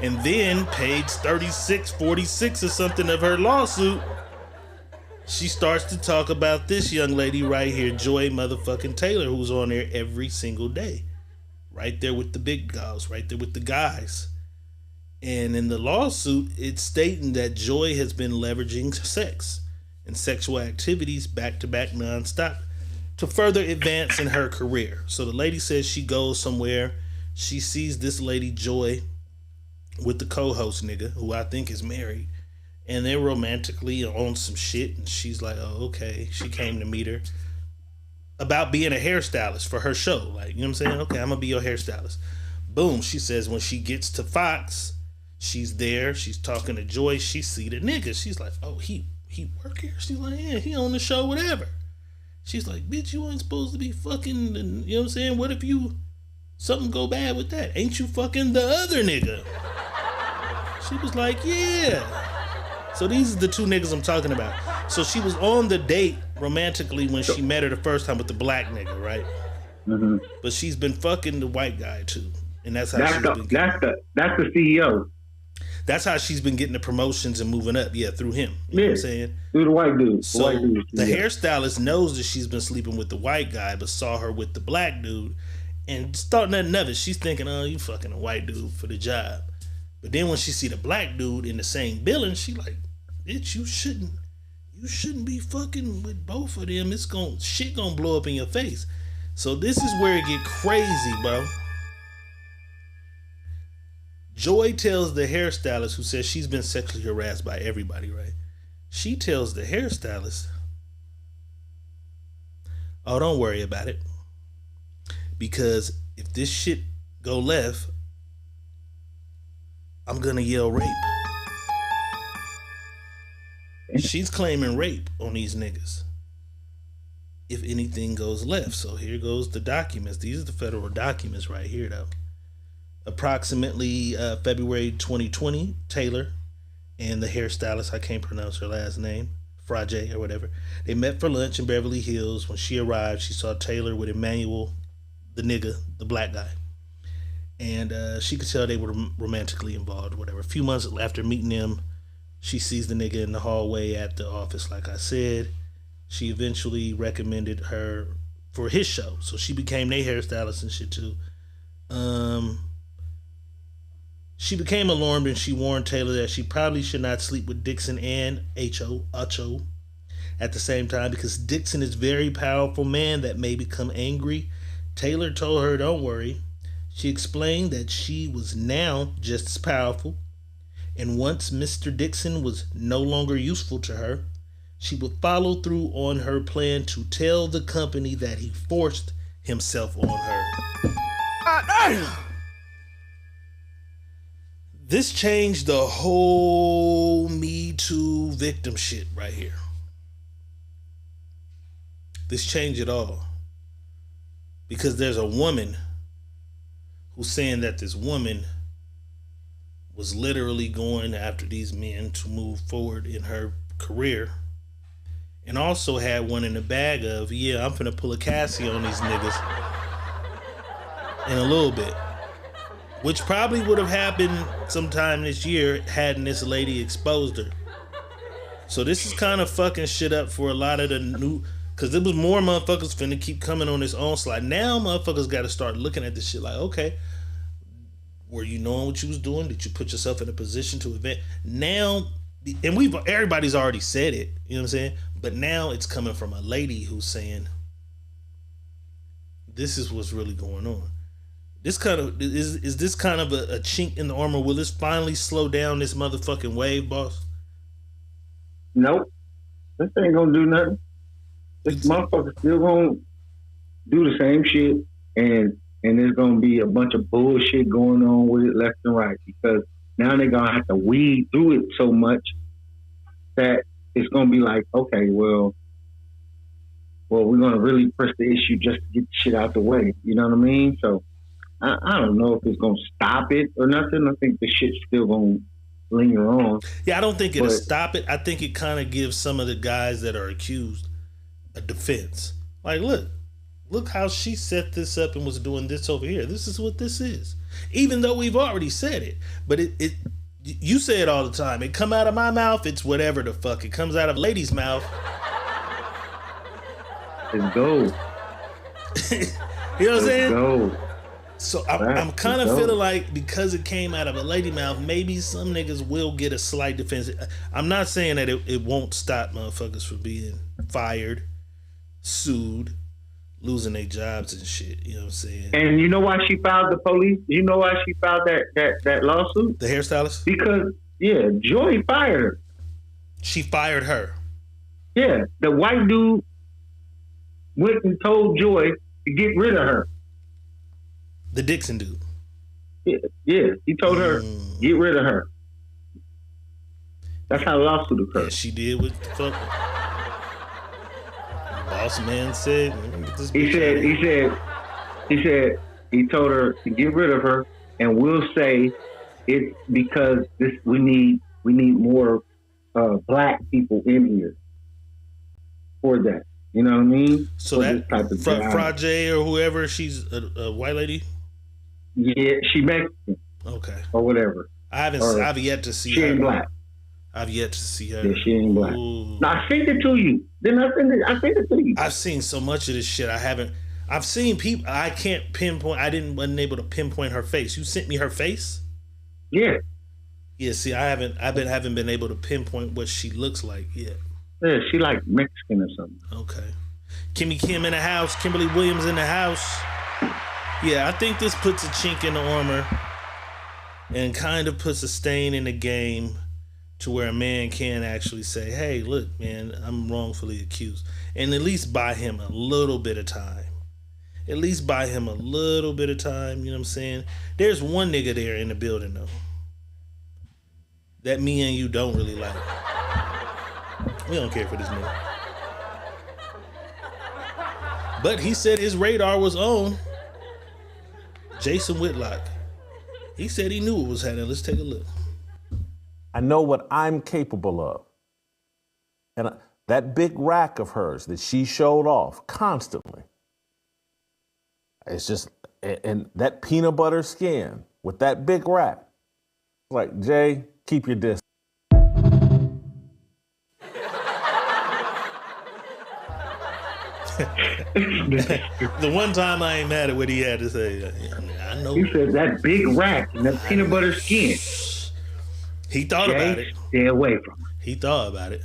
And then page 36, 46 or something of her lawsuit, she starts to talk about this young lady right here, Joy motherfucking Taylor, who's on there every single day. Right there with the big guys, right there with the guys. And in the lawsuit, it's stating that Joy has been leveraging sex and sexual activities back-to-back nonstop to further advance in her career. So the lady says she goes somewhere, she sees this lady Joy with the co-host nigga, who I think is married, and they're romantically on some shit, and she's like, oh, okay. She came to meet her about being a hairstylist for her show. Like, you know what I'm saying? Okay, I'm gonna be your hairstylist. Boom, she says when she gets to Fox, she's there, she's talking to Joy, she see the nigga. She's like, oh, he work here? She's like, yeah, he on the show, whatever. She's like, bitch, you ain't supposed to be fucking, and, you know what I'm saying? What if something go bad with that? Ain't you fucking the other nigga? She was like, yeah. So these are the two niggas I'm talking about. So she was on the date romantically when she met her the first time with the black nigga, right? Mm-hmm. But she's been fucking the white guy too, and that's how that's the CEO. That's how she's been getting the promotions and moving up, through him. You know what I'm saying? Through the white dude. So the hairstylist knows that she's been sleeping with the white guy, but saw her with the black dude, and thought nothing of it. She's thinking, oh, you fucking a white dude for the job. But then when she see the black dude in the same billing, she like, bitch, you shouldn't be fucking with both of them. Shit gonna blow up in your face. So this is where it get crazy, bro. Joy tells the hairstylist, who says she's been sexually harassed by everybody, right? She tells the hairstylist, oh, don't worry about it. Because if this shit go left, I'm gonna yell rape. She's claiming rape on these niggas if anything goes left. So here goes the documents. These are the federal documents right here, though. Approximately February 2020, Taylor and the hairstylist, I can't pronounce her last name, Frage or whatever, they met for lunch in Beverly Hills. When she arrived, she saw Taylor with Emmanuel, the nigga, the black guy. And she could tell they were romantically involved, whatever. A few months after meeting them, she sees the nigga in the hallway at the office, like I said. She eventually recommended her for his show. So she became their hairstylist and shit too. She became alarmed and she warned Taylor that she probably should not sleep with Dixon and Acho at the same time, because Dixon is a very powerful man that may become angry. Taylor told her, don't worry. She explained that she was now just as powerful, and once Mr. Dixon was no longer useful to her, she would follow through on her plan to tell the company that he forced himself on her. This changed the whole Me Too victim shit right here. this changed it all. Because there's a woman who's saying that this woman was literally going after these men to move forward in her career. And also had one in the bag of, yeah, I'm finna pull a Cassie on these niggas in a little bit. Which probably would have happened sometime this year hadn't this lady exposed her. So this is kind of fucking shit up for a lot of the new, because there was more motherfuckers finna keep coming on this onslaught. Now motherfuckers got to start looking at this shit like, okay, were you knowing what you was doing? Did you put yourself in a position to event? Now, and everybody's already said it, you know what I'm saying? But now it's coming from a lady who's saying, this is what's really going on. This kind of is this kind of a chink in the armor? Will this finally slow down this motherfucking wave, boss? Nope. This ain't gonna do nothing. This motherfucker still gonna do the same shit, and there's gonna be a bunch of bullshit going on with it left and right, because now they're gonna have to weed through it so much that it's gonna be like, okay, well, we're gonna really press the issue just to get the shit out the way. You know what I mean? So I don't know if it's gonna stop it or nothing. I think the shit's still gonna linger on. Yeah, I don't think it'll stop it. I think it kind of gives some of the guys that are accused a defense. Like, look how she set this up and was doing this over here. This is what this is. Even though we've already said it, but it you say it all the time. It come out of my mouth, it's whatever the fuck. It comes out of a lady's mouth. It's gold. You know what I'm saying? Gold. So I'm kind of feeling like because it came out of a lady mouth, maybe some niggas will get a slight defense. I'm not saying that it won't stop motherfuckers from being fired, sued, losing their jobs and shit. You know what I'm saying? And you know why she filed the police? You know why she filed that lawsuit? The hairstylist? Because, yeah, Joy fired her. She fired her? Yeah. The white dude went and told Joy to get rid of her. The Dixon dude. Yeah. He told her, get rid of her. That's how the lawsuit occurred. Yeah, she did what the fuck. Boss man said, he told her to get rid of her, and we'll say it's because we need more black people in here for that. You know what I mean? So for that Frage or whoever, she's a white lady? Yeah, she Mexican. Okay. Or whatever. I've yet to see her. She ain't black. I've yet to see her. Yeah, she ain't black. Now, I sent it to you. Didn't I send it? I sent it to you. I've seen so much of this shit. I've seen people. I can't pinpoint. Wasn't able to pinpoint her face. You sent me her face? Yeah. Yeah. See, I haven't been able to pinpoint what she looks like yet. Yeah, she like Mexican or something. Okay. Kimmy Kim in the house. Kimberly Williams in the house. Yeah, I think this puts a chink in the armor and kind of puts a stain in the game to where a man can actually say, hey, look, man, I'm wrongfully accused. And at least buy him a little bit of time. At least buy him a little bit of time, you know what I'm saying? There's one nigga there in the building, though, that me and you don't really like. We don't care for this nigga. But he said his radar was on. Jason Whitlock. He said he knew what was happening. Let's take a look. I know what I'm capable of. And that big rack of hers that she showed off constantly. It's just, and that peanut butter skin with that big rack. Like, Jay, keep your distance. The one time I ain't mad at what he had to say. I know. He said that big rack and that peanut butter skin. He thought about it. Stay away from it. He thought about it.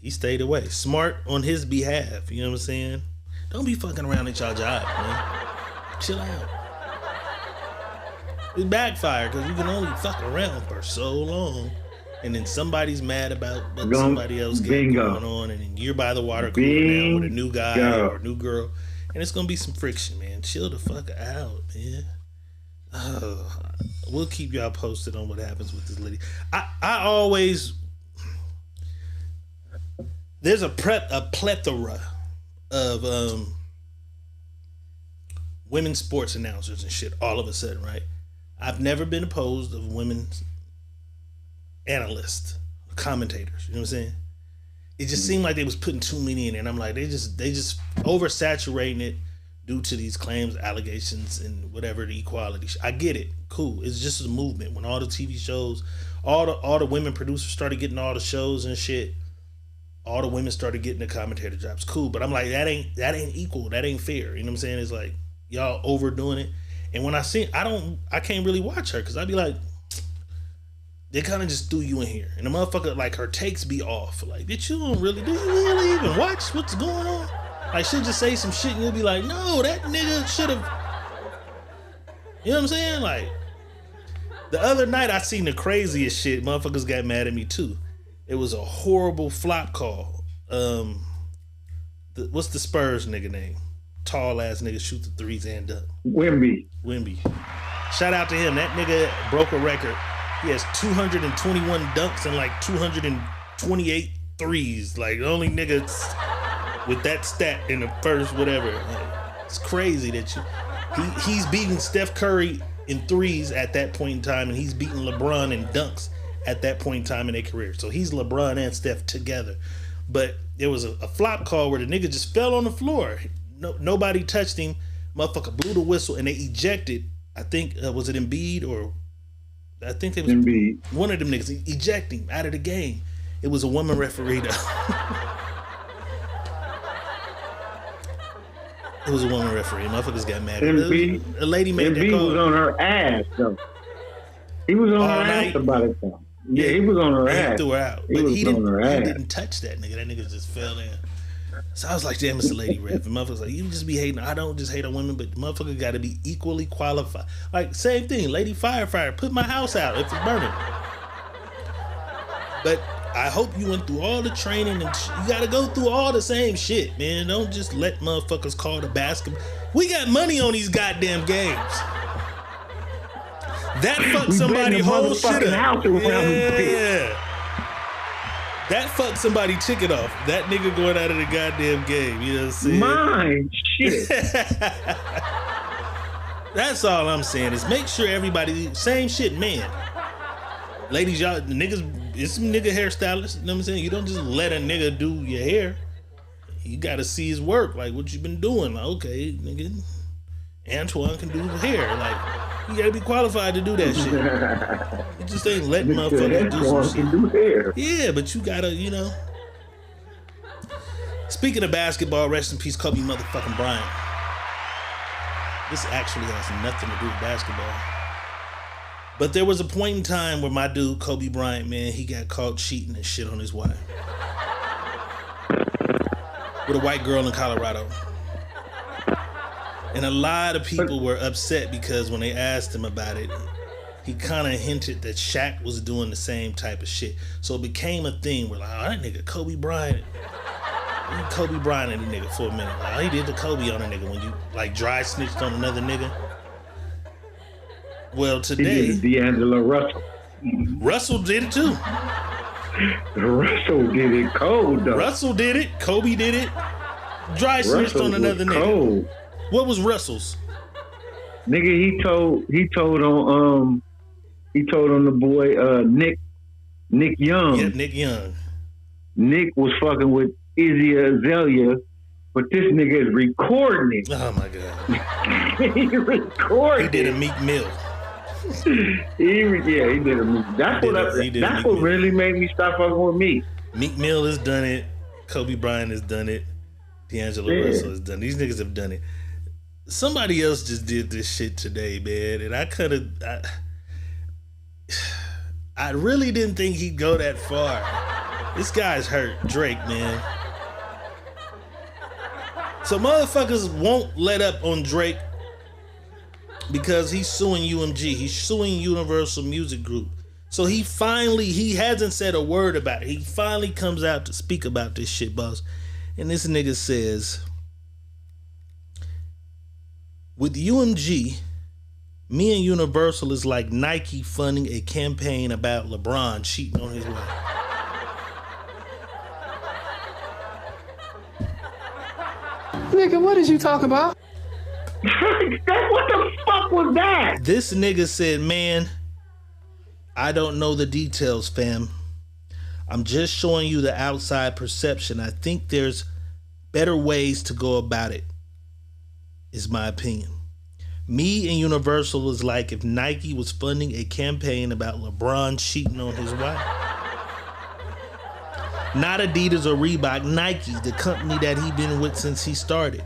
He stayed away. Smart on his behalf. You know what I'm saying? Don't be fucking around at y'all job, man. Chill out. It backfired because you can only fuck around for so long. And then somebody's mad about what somebody else got going on, and then you're by the water cooler now with a new guy or a new girl, and it's gonna be some friction, man. Chill the fuck out, man. We'll keep y'all posted on what happens with this lady. I always there's a plethora of women sports announcers and shit all of a sudden, right? I've never been opposed of women analysts, commentators. You know what I'm saying? It just seemed like they was putting too many in, and I'm like, they just oversaturating it due to these claims, allegations, and whatever the equality. I get it, cool. It's just a movement. When all the TV shows, all the women producers started getting all the shows and shit, all the women started getting the commentator jobs. Cool, but I'm like, that ain't equal. That ain't fair. You know what I'm saying? It's like y'all overdoing it. And when I can't really watch her because I'd be like, they kind of just threw you in here. And the motherfucker, like, her takes be off. Like, bitch, do you really even watch what's going on? Like, she'll just say some shit and you'll be like, no, that nigga should have. You know what I'm saying? Like, the other night I seen the craziest shit. Motherfuckers got mad at me too. It was a horrible flop call. What's the Spurs nigga name? Tall ass nigga shoot the threes and dunk. Wimby. Shout out to him. That nigga broke a record. He has 221 dunks and like 228 threes. Like the only nigga with that stat in the first whatever. Like, it's crazy that he's beating Steph Curry in threes at that point in time, and he's beating LeBron in dunks at that point in time in their career. So he's LeBron and Steph together. But there was a flop call where the nigga just fell on the floor. Nobody touched him. Motherfucker blew the whistle and they ejected. I think was it Embiid or I think it was Embiid. One of them niggas eject him out of the game. It was a woman referee though. It was a woman referee. Motherfuckers got mad. A lady made that call. Embiid was on her ass though. He was on her ass about it though. Yeah, he was on her ass. He threw her out. But he didn't touch that nigga. That nigga just fell in. So I was like, damn, it's a lady ref. And motherfuckers like, you just be hating. I don't just hate on women, but motherfucker got to be equally qualified. Like, same thing. Lady firefighter, put my house out if it's burning. But I hope you went through all the training and you got to go through all the same shit, man. Don't just let motherfuckers call the basketball. We got money on these goddamn games. That fucked somebody's whole shit up. Yeah. That fucked somebody's ticket off. That nigga going out of the goddamn game. You know what I'm saying? Mine shit. That's all I'm saying is make sure everybody, same shit, man. Ladies, y'all, niggas, it's some nigga hairstylists. You know what I'm saying? You don't just let a nigga do your hair. You gotta see his work. Like, what you been doing? Like, okay, nigga, Antoine can do hair. Like, you gotta be qualified to do that shit. You just ain't letting motherfuckers do some shit. Do hair. Yeah, but you gotta, you know. Speaking of basketball, rest in peace, Kobe motherfucking Bryant. This actually has nothing to do with basketball. But there was a point in time where my dude, Kobe Bryant, man, he got caught cheating and shit on his wife. With a white girl in Colorado. And a lot of people were upset because when they asked him about it, he kind of hinted that Shaq was doing the same type of shit. So it became a thing where like, oh, that nigga Kobe Bryant. Kobe Bryant and the nigga for a minute. Like, oh, he did the Kobe on a nigga when you like dry snitched on another nigga. Well, today he did D'Angelo Russell. Russell did it too. Russell did it cold though. Russell did it. Kobe did it. Dry snitched on another nigga. Cold. What was Russell's? Nigga, he told on the boy Nick Young. Yeah, Nick Young. Nick was fucking with Izzy Azalea, but this nigga is recording it. Oh my god. He recorded. He did a Meek Mill. He did a Meek. That's what really made me stop fucking with Meek. Meek Mill has done it. Kobe Bryant has done it. D'Angelo Russell has done it. These niggas have done it. Somebody else just did this shit today, man, and I really didn't think he'd go that far. This guy's hurt, Drake, man. So motherfuckers won't let up on Drake because he's suing UMG. He's suing Universal Music Group. So he hasn't said a word about it. He finally comes out to speak about this shit, boss. And this nigga says, with UMG, me and Universal is like Nike funding a campaign about LeBron cheating on his wife. Nigga, what did you talk about? What the fuck was that? This nigga said, man, I don't know the details, fam. I'm just showing you the outside perception. I think there's better ways to go about it, is my opinion. Me and Universal is like if Nike was funding a campaign about LeBron cheating on his wife. Not Adidas or Reebok, Nike, the company that he been with since he started.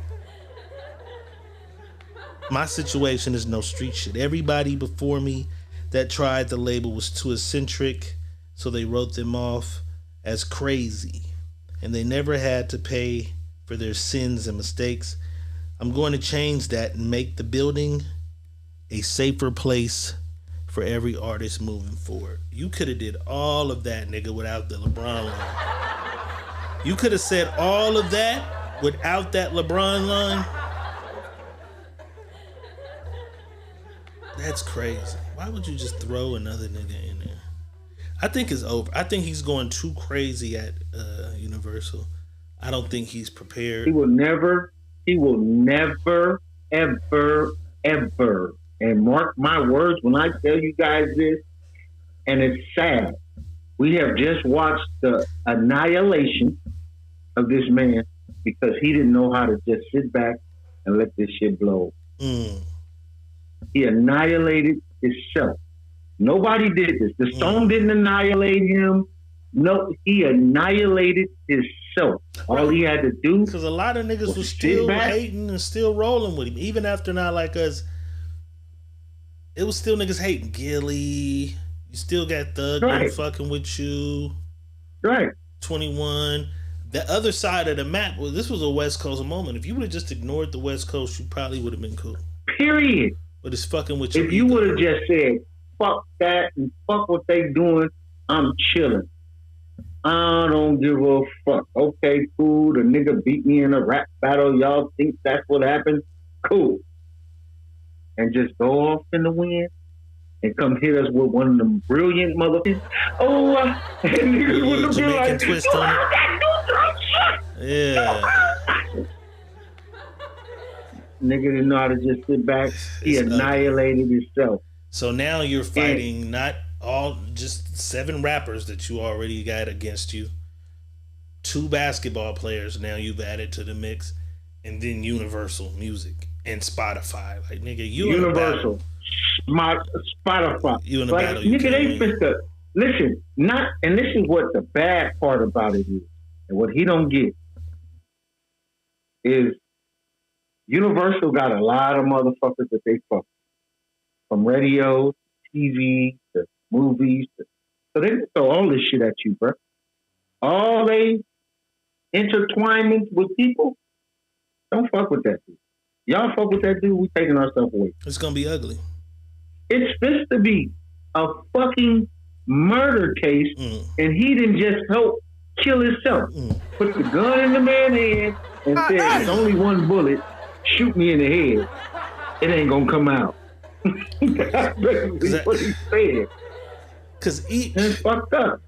My situation is no street shit. Everybody before me that tried the label was too eccentric, so they wrote them off as crazy. And they never had to pay for their sins and mistakes. I'm going to change that and make the building a safer place for every artist moving forward. You could have did all of that, nigga, without the LeBron line. You could have said all of that without that LeBron line. That's crazy. Why would you just throw another nigga in there? I think it's over. I think he's going too crazy at Universal. I don't think he's prepared. He will never, ever, ever, and mark my words when I tell you guys this, and it's sad. We have just watched the annihilation of this man because he didn't know how to just sit back and let this shit blow. He annihilated himself. Nobody did this. The song didn't annihilate him. No, he annihilated himself. All he had to do, because a lot of niggas was still hating and still rolling with him, even after Not Like Us. It was still niggas hating. Gilly, you still got Thug fucking with you. Right. 21. The other side of the map, well, this was a West Coast moment. If you would have just ignored the West Coast, you probably would have been cool. Period. But it's fucking with you. If you would have just said, fuck that and fuck what they doing, I'm chilling. I don't give a fuck. Okay, cool. The nigga beat me in a rap battle. Y'all think that's what happened? Cool. And just go off in the wind and come hit us with one of them brilliant motherfuckers. Oh, and niggas would have been like, twist on it. Yeah. Nigga didn't know how to just sit back. He annihilated himself. So now you're fighting not all, just 7 rappers that you already got against you. 2 basketball players now you've added to the mix. And then Universal Music and Spotify. Like, nigga, Universal. Spotify. You in the like, battle. Nigga, they fixed up. Listen, and this is what the bad part about it is. And what he don't get is Universal got a lot of motherfuckers that they fuck. From radio, TV, to movies. So they can throw all this shit at you, bro. All they intertwinement with people, don't fuck with that dude. Y'all fuck with that dude, we taking ourselves away. It's gonna be ugly. It's supposed to be a fucking murder case, and he didn't just help kill himself. Put the gun in the man's hand and said, "It's only one bullet. Shoot me in the head. It ain't gonna come out." That's basically what he said. Because it's fucked up.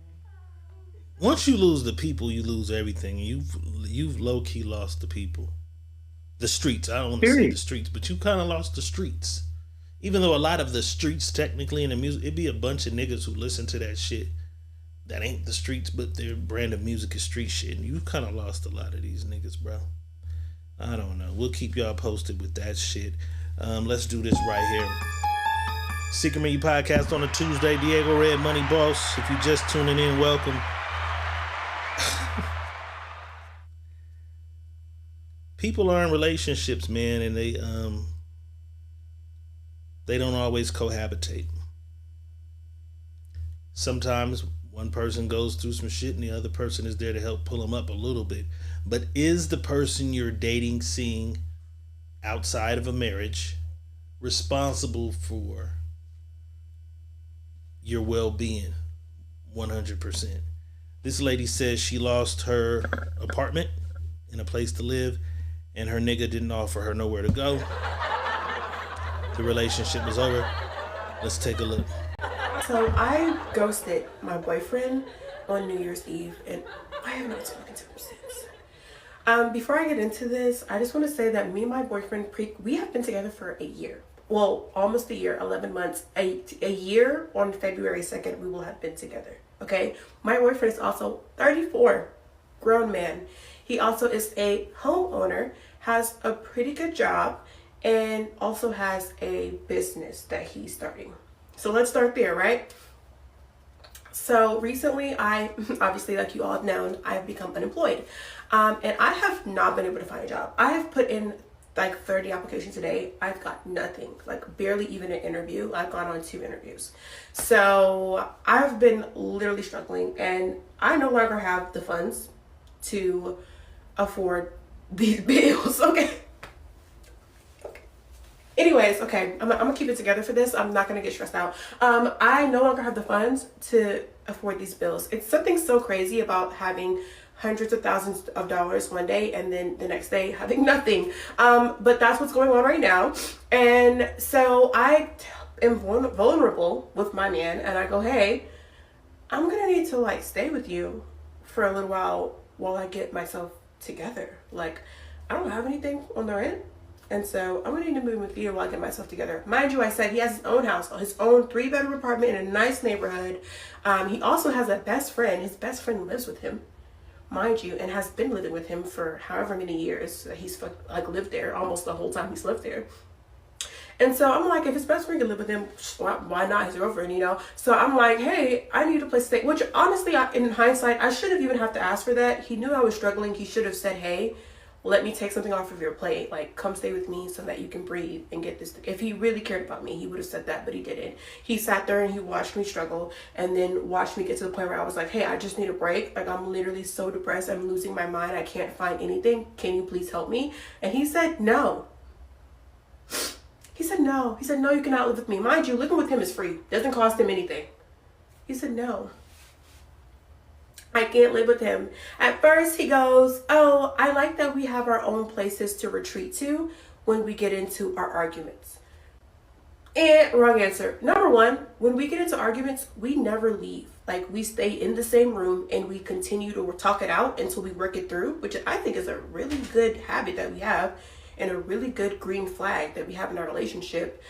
Once you lose the people, you lose everything. You've low key lost the people, the streets. I don't want to say the streets, but you kind of lost the streets. Even though a lot of the streets, technically in the music, it'd be a bunch of niggas who listen to that shit. That ain't the streets, but their brand of music is street shit. And you kind of lost a lot of these niggas, bro. I don't know. We'll keep y'all posted with that shit. Let's do this right here. Secret Menu Podcast on a Tuesday. Diego Red, Money Boss. If you just tuning in, welcome. People are in relationships, man, and they don't always cohabitate. Sometimes one person goes through some shit and the other person is there to help pull them up a little bit. But is the person you're dating, seeing outside of a marriage responsible for your well-being? 100%. This lady says she lost her apartment and a place to live, and her nigga didn't offer her nowhere to go. The relationship was over. Let's take a look. So I ghosted my boyfriend on New Year's Eve, and I have not spoken to him since. Before I get into this, I just want to say that me and my boyfriend, we have been together for a year. Well, almost a year, 11 months. A year on February 2nd, we will have been together. Okay? My boyfriend is also 34, grown man. He also is a homeowner, has a pretty good job, and also has a business that he's starting. So let's start there, right? So recently, obviously, like you all have known, I have become unemployed. And I have not been able to find a job. I have put in like 30 applications a day. I've got nothing, like barely even an interview. I've gone on 2 interviews. So I've been literally struggling, and I no longer have the funds to afford these bills. Okay. Anyways, okay, I'm gonna keep it together for this. I'm not gonna get stressed out. I no longer have the funds to afford these bills. It's something so crazy about having hundreds of thousands of dollars one day and then the next day having nothing. But that's what's going on right now. And so I am vulnerable with my man, and I go, hey, I'm gonna need to like stay with you for a little while I get myself together. Like, I don't have anything on the rent. And so I'm gonna need to move with you while I get myself together. Mind you, I said he has his own house, his own 3-bedroom apartment in a nice neighborhood. He also has a best friend. His best friend lives with him, mind you, and has been living with him for however many years that he's like lived there, almost the whole time he's lived there. And so I'm like, if his best friend can live with him, why not his girlfriend, you know? So I'm like, hey, I need a place to stay. Which honestly, in hindsight, I should have even have to ask for that. He knew I was struggling. He should have said, hey, let me take something off of your plate. Like, come stay with me so that you can breathe and get this. If he really cared about me, he would have said that, but he didn't. He sat there and he watched me struggle and then watched me get to the point where I was like, hey, I just need a break. Like, I'm literally so depressed. I'm losing my mind. I can't find anything. Can you please help me? And he said, no. He said, no. He said, no, you cannot live with me. Mind you, living with him is free. Doesn't cost him anything. He said, no. I can't live with him. At first he goes, oh, I like that we have our own places to retreat to when we get into our arguments. And wrong answer. Number one, when we get into arguments, we never leave. Like, we stay in the same room and we continue to talk it out until we work it through, which I think is a really good habit that we have and a really good green flag that we have in our relationship.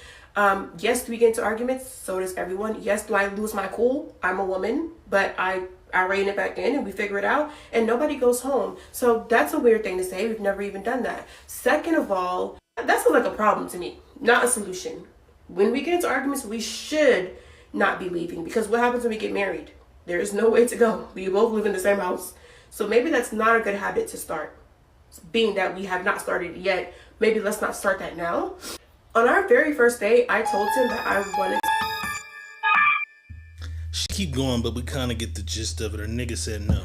Yes, do we get into arguments? So does everyone. Yes, do I lose my cool? I'm a woman, but I rein it back in and we figure it out, and nobody goes home. So that's a weird thing to say. We've never even done that. Second of all, that sounds like a problem to me, not a solution. When we get into arguments, we should not be leaving, because what happens when we get married? There is no way to go. We both live in the same house. So maybe that's not a good habit to start. Being that we have not started yet, maybe let's not start that now. On our very first date, I told him that I wanted to... She keep going, but we kind of get the gist of it. Her nigga said no.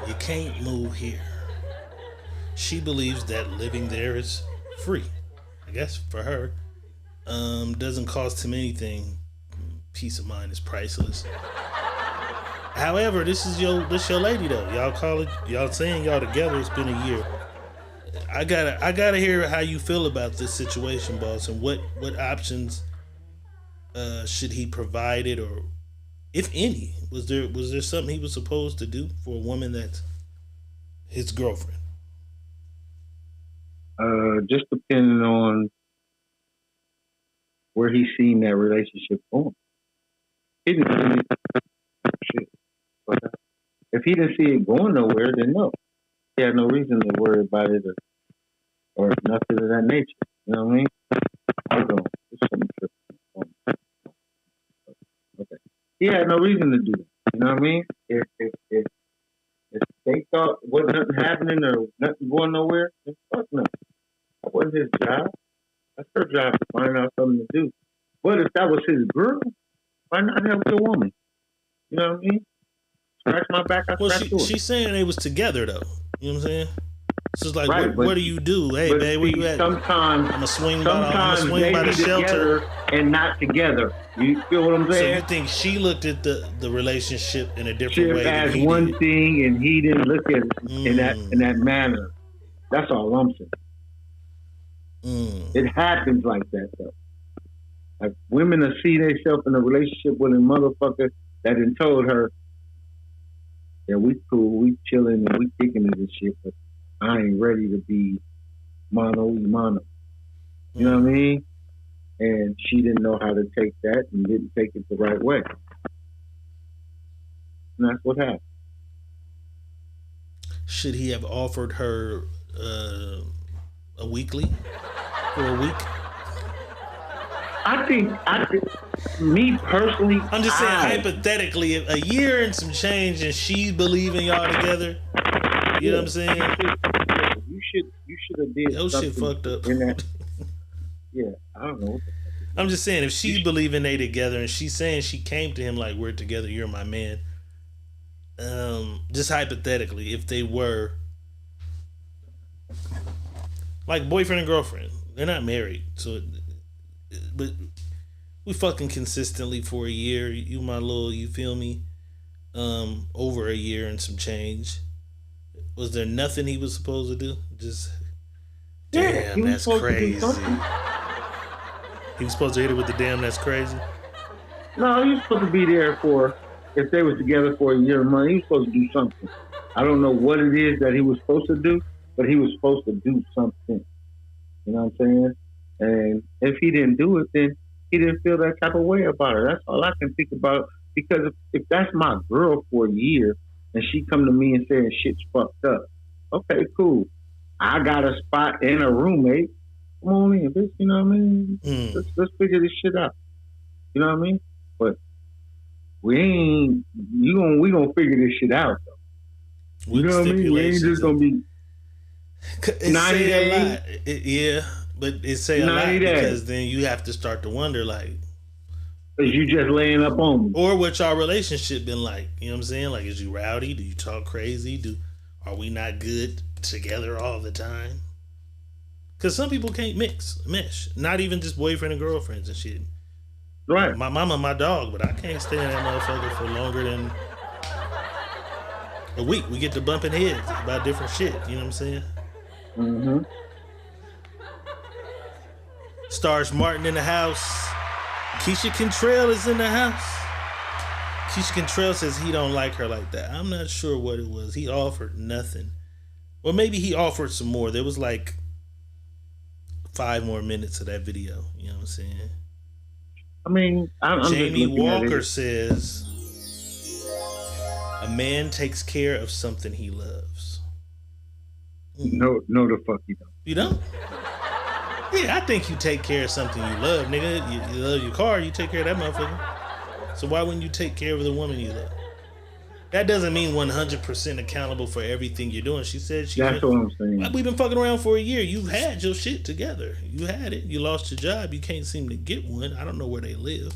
You can't move here. She believes that living there is free. I guess for her. Doesn't cost him anything. Peace of mind is priceless. However, this your lady though. Y'all saying y'all together. It's been a year. I gotta hear how you feel about this situation, boss, and what options should he provide it, or if any. Was there something he was supposed to do for a woman that's his girlfriend? Just depending on where he's seen that relationship going. He didn't see shit. But if he didn't see it going nowhere, then no. He had no reason to worry about it or nothing of that nature. You know what I mean? Hold on. There's something tripping. Okay. He had no reason to do that. You know what I mean? If they thought wasn't nothing happening or nothing going nowhere, then fuck no. That wasn't his job. That's her job to find out something to do. But if that was his girl, why not help your woman? You know what I mean? Scratch my back, I scratch yours. She's saying they was together though. You know what I'm saying? So it's like, right, what do you do? Hey, babe, where you at? Sometimes I'm gonna swing by the shelter and not together. You feel what I'm saying? So you think she looked at the relationship in a different way as one thing, and he didn't look at it in that manner. That's all I'm saying. It happens like that though. Like women will see themselves in a relationship with a motherfucker that done told her, yeah, we cool, we chilling, and we kicking it and shit, but I ain't ready to be mano y mano. You know what I mean? And she didn't know how to take that and didn't take it the right way. And that's what happened. Should he have offered her a weekly for a week? I think, me personally, I'm just saying, hypothetically, if a year and some change, and she believing y'all together. You know what I'm saying? You should have did Your something shit fucked up. in that. Yeah, I don't know. I'm just saying, if she's believing they together and she's saying she came to him like, we're together, you're my man. Just hypothetically, if they were like boyfriend and girlfriend, they're not married, so but we fucking consistently for a year. You my little, you feel me? Over a year and some change. Was there nothing he was supposed to do? Just damn, that's crazy. He was supposed to hit it with the damn, that's crazy. No, he was supposed to be there for, if they were together for a year or month, he was supposed to do something. I don't know what it is that he was supposed to do, but he was supposed to do something. You know what I'm saying? And if he didn't do it, then he didn't feel that type of way about her. That's all I can think about. Because if that's my girl for a year and she come to me and saying shit's fucked up, okay, cool. I got a spot and a roommate. Come on in, bitch. You know what I mean? Let's figure this shit out. You know what I mean? But we gonna figure this shit out though. You know what I mean? We ain't just gonna be 90 days. Yeah, but it say a lot because then you have to start to wonder, like, is you just laying up on me? Or what y'all relationship been like? You know what I'm saying? Like, is you rowdy? Do you talk crazy? Are we not good together all the time? Because some people can't mesh. Not even just boyfriend and girlfriends and shit. Right. My mama, my dog, but I can't stand that motherfucker for longer than a week. We get to bumping heads about different shit. You know what I'm saying? Mm-hmm. Stars Martin in the house. Keisha Cantrell is in the house. Keisha Cantrell says he don't like her like that. I'm not sure what it was. He offered nothing. Or maybe he offered some more. There was like 5 more minutes of that video. You know what I'm saying? I mean, I'm Jamie just Walker says a man takes care of something he loves. No, the fuck you don't. You don't? Yeah, I think you take care of something you love, nigga. You love your car, you take care of that motherfucker. So why wouldn't you take care of the woman you love? That doesn't mean 100% accountable for everything you're doing. She said That's what I'm saying. We've been fucking around for a year. You've had your shit together. You had it. You lost your job. You can't seem to get one. I don't know where they live.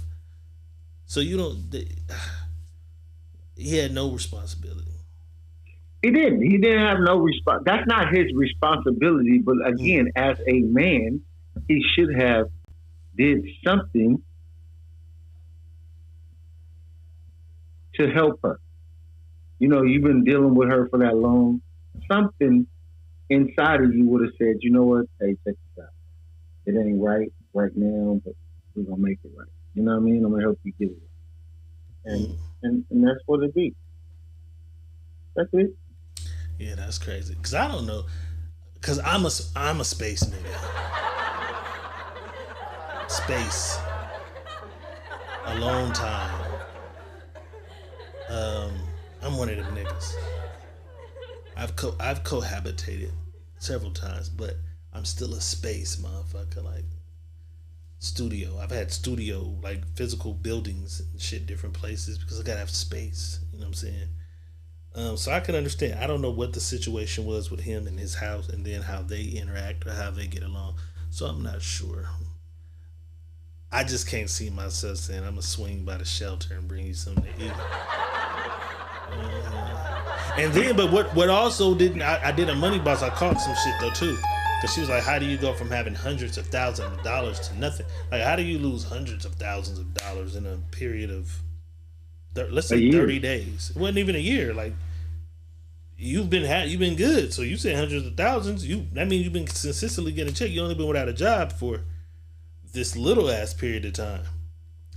So you don't... he had no responsibility. He didn't. He didn't have no response. That's not his responsibility. But again, as a man, he should have did something to help her. You know, you've been dealing with her for that long. Something inside of you would have said, you know what? Hey, check this out. It ain't right now, but we're gonna make it right. You know what I mean? I'm gonna help you get it right. And that's what it be. That's it. Yeah, that's crazy. Cause I don't know. Cause I'm a space nigga. Space. A long time. I'm one of them niggas. I've cohabitated several times, but I'm still a space motherfucker. Like studio. I've had studio, like physical buildings and shit, different places because I gotta have space. You know what I'm saying? So I can understand. I don't know what the situation was with him and his house and then how they interact or how they get along. So I'm not sure. I just can't see myself saying I'm gonna swing by the shelter and bring you something to eat. And then, but what also didn't, I did a money box. I caught some shit though too. Cause she was like, how do you go from having hundreds of thousands of dollars to nothing? Like, how do you lose hundreds of thousands of dollars in a period of, let's say 30 days? It wasn't even a year. Like, you've been good. So you say hundreds of thousands. That means you've been consistently getting a check. You only been without a job for this little ass period of time.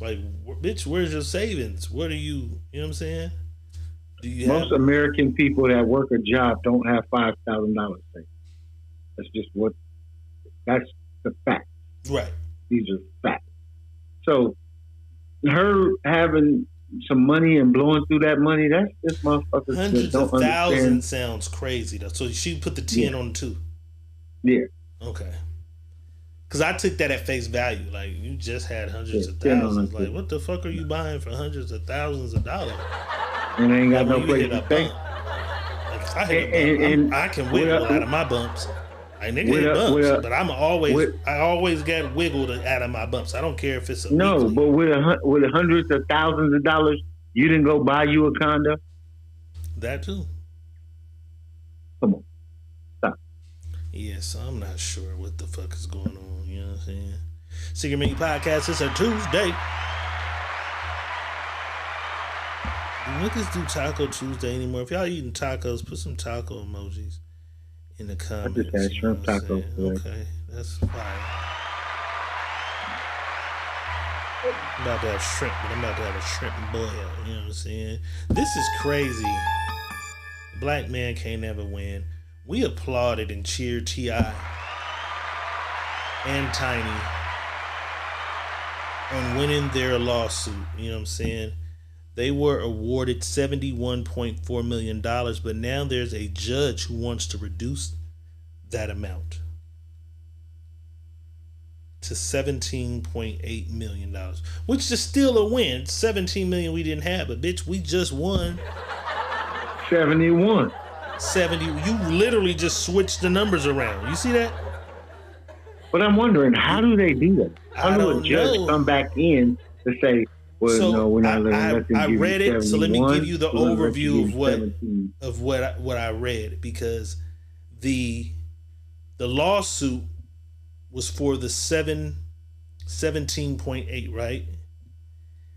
Like, bitch, where's your savings? What are you? You know what I'm saying? Do you Most have? American people that work a job don't have $5,000 saved. That's just what. That's the fact. Right. These are facts. So her having some money and blowing through that money, that's just motherfuckers that Hundreds don't of thousands understand. sounds crazy though. So she put the 10 on the 2. Yeah. Okay. Because I took that at face value. Like, you just had hundreds of 10 on thousands. the Like, 2. what the fuck are you buying for hundreds of thousands of dollars? And I ain't got Like, no when you place hit to a stay. bump. Like, I hit a bump. I can wiggle out of my bumps. Like, nigga hit bumps, but I always get wiggled out of my bumps. I don't care if it's a No, weekly. but with hundreds of thousands of dollars, you didn't go buy you a condo. That too. Come on, stop. Yeah, so I'm not sure what the fuck is going on. You know what I'm saying? Secret Menu Podcast. It's a Tuesday. Do niggas do Taco Tuesday anymore? If y'all eating tacos, put some taco emojis in the comments. I just had shrimp tacos today. Okay, that's fine. I'm about to have shrimp, but I'm about to have a shrimp boil. You know what I'm saying? This is crazy. Black man can't never win. We applauded and cheered T.I. and Tiny on winning their lawsuit. You know what I'm saying? They were awarded $71.4 million, but now there's a judge who wants to reduce that amount to $17.8 million, which is still a win. $17 million we didn't have, but bitch, we just won 71. 70. You literally just switched the numbers around. You see that? But I'm wondering, how do they do that? How do a judge come back in to say, well, So no, we're not letting them I give read you it, so let me 71, give you the we're gonna let you overview give you 17. of what I read, because the lawsuit was for the 17.8, right?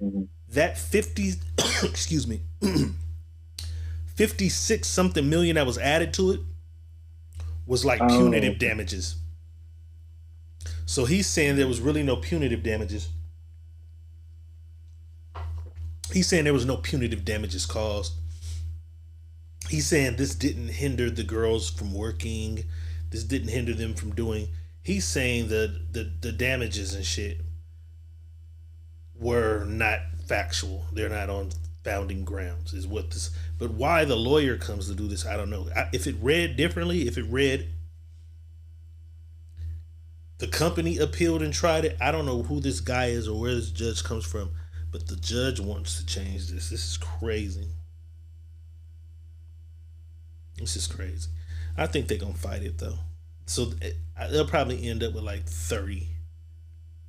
Mm-hmm. That 50 excuse me 56 something million that was added to it was like punitive damages. So he's saying there was really no punitive damages. He's saying there was no punitive damages caused. He's saying this didn't hinder the girls from working. This didn't hinder them from doing. He's saying that the damages and shit were not factual. They're not on founding grounds, is what this. But why the lawyer comes to do this, I don't know. If it read differently, if it read the company appealed and tried it, I don't know who this guy is or where this judge comes from. But the judge wants to change this. This is crazy. This is crazy. I think they're going to fight it, though. So they'll probably end up with like 30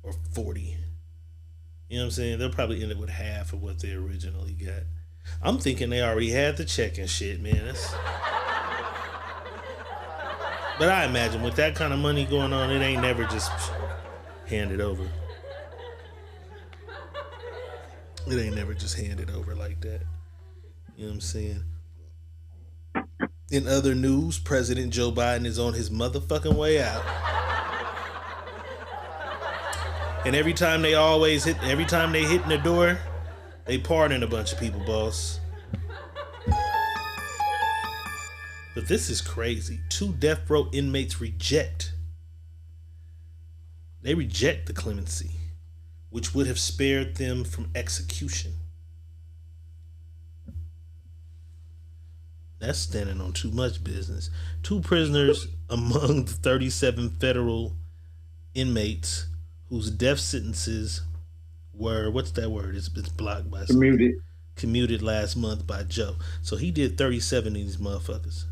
or 40. You know what I'm saying? They'll probably end up with half of what they originally got. I'm thinking they already had the check and shit, man. But I imagine with that kind of money going on, it ain't never just handed over. It ain't never just handed over like that. You know what I'm saying? In other news, President Joe Biden is on his motherfucking way out. And every time they hit in the door, they pardon a bunch of people, boss. But this is crazy. 2 death row inmates reject the clemency, which would have spared them from execution. That's standing on too much business. 2 prisoners among the 37 federal inmates whose death sentences were, what's that word? It's been blocked by commuted last month by Joe. So he did 37 of these motherfuckers.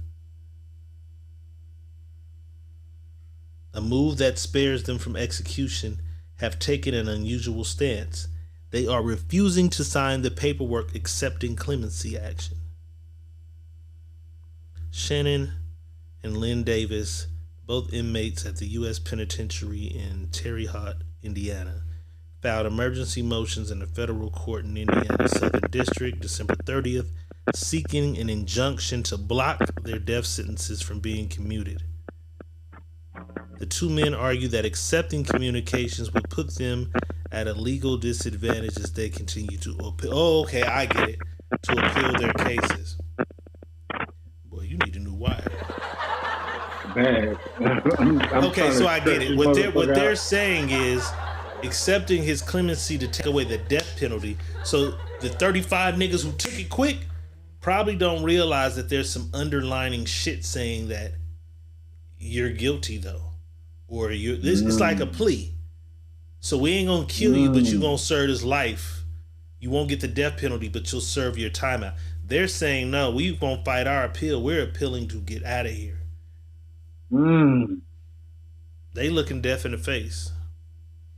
A move that spares them from execution have taken an unusual stance. They are refusing to sign the paperwork accepting clemency action. Shannon and Lynn Davis, both inmates at the U.S. Penitentiary in Terre Haute, Indiana, filed emergency motions in the federal court in Indiana's Southern District December 30th, seeking an injunction to block their death sentences from being commuted. The 2 men argue that accepting communications would put them at a legal disadvantage as they continue to appeal. Oh, okay, I get it. To appeal their cases. Boy, you need a new wife. Bad. Okay, so I get it. What they're saying is accepting his clemency to take away the death penalty. So the 35 niggas who took it quick probably don't realize that there's some underlining shit saying that you're guilty though, or it's like a plea. So we ain't gonna kill you, but you gonna serve this life. You won't get the death penalty, but you'll serve your time out. They're saying no, we gonna fight our appeal. We're appealing to get out of here. They looking death in the face.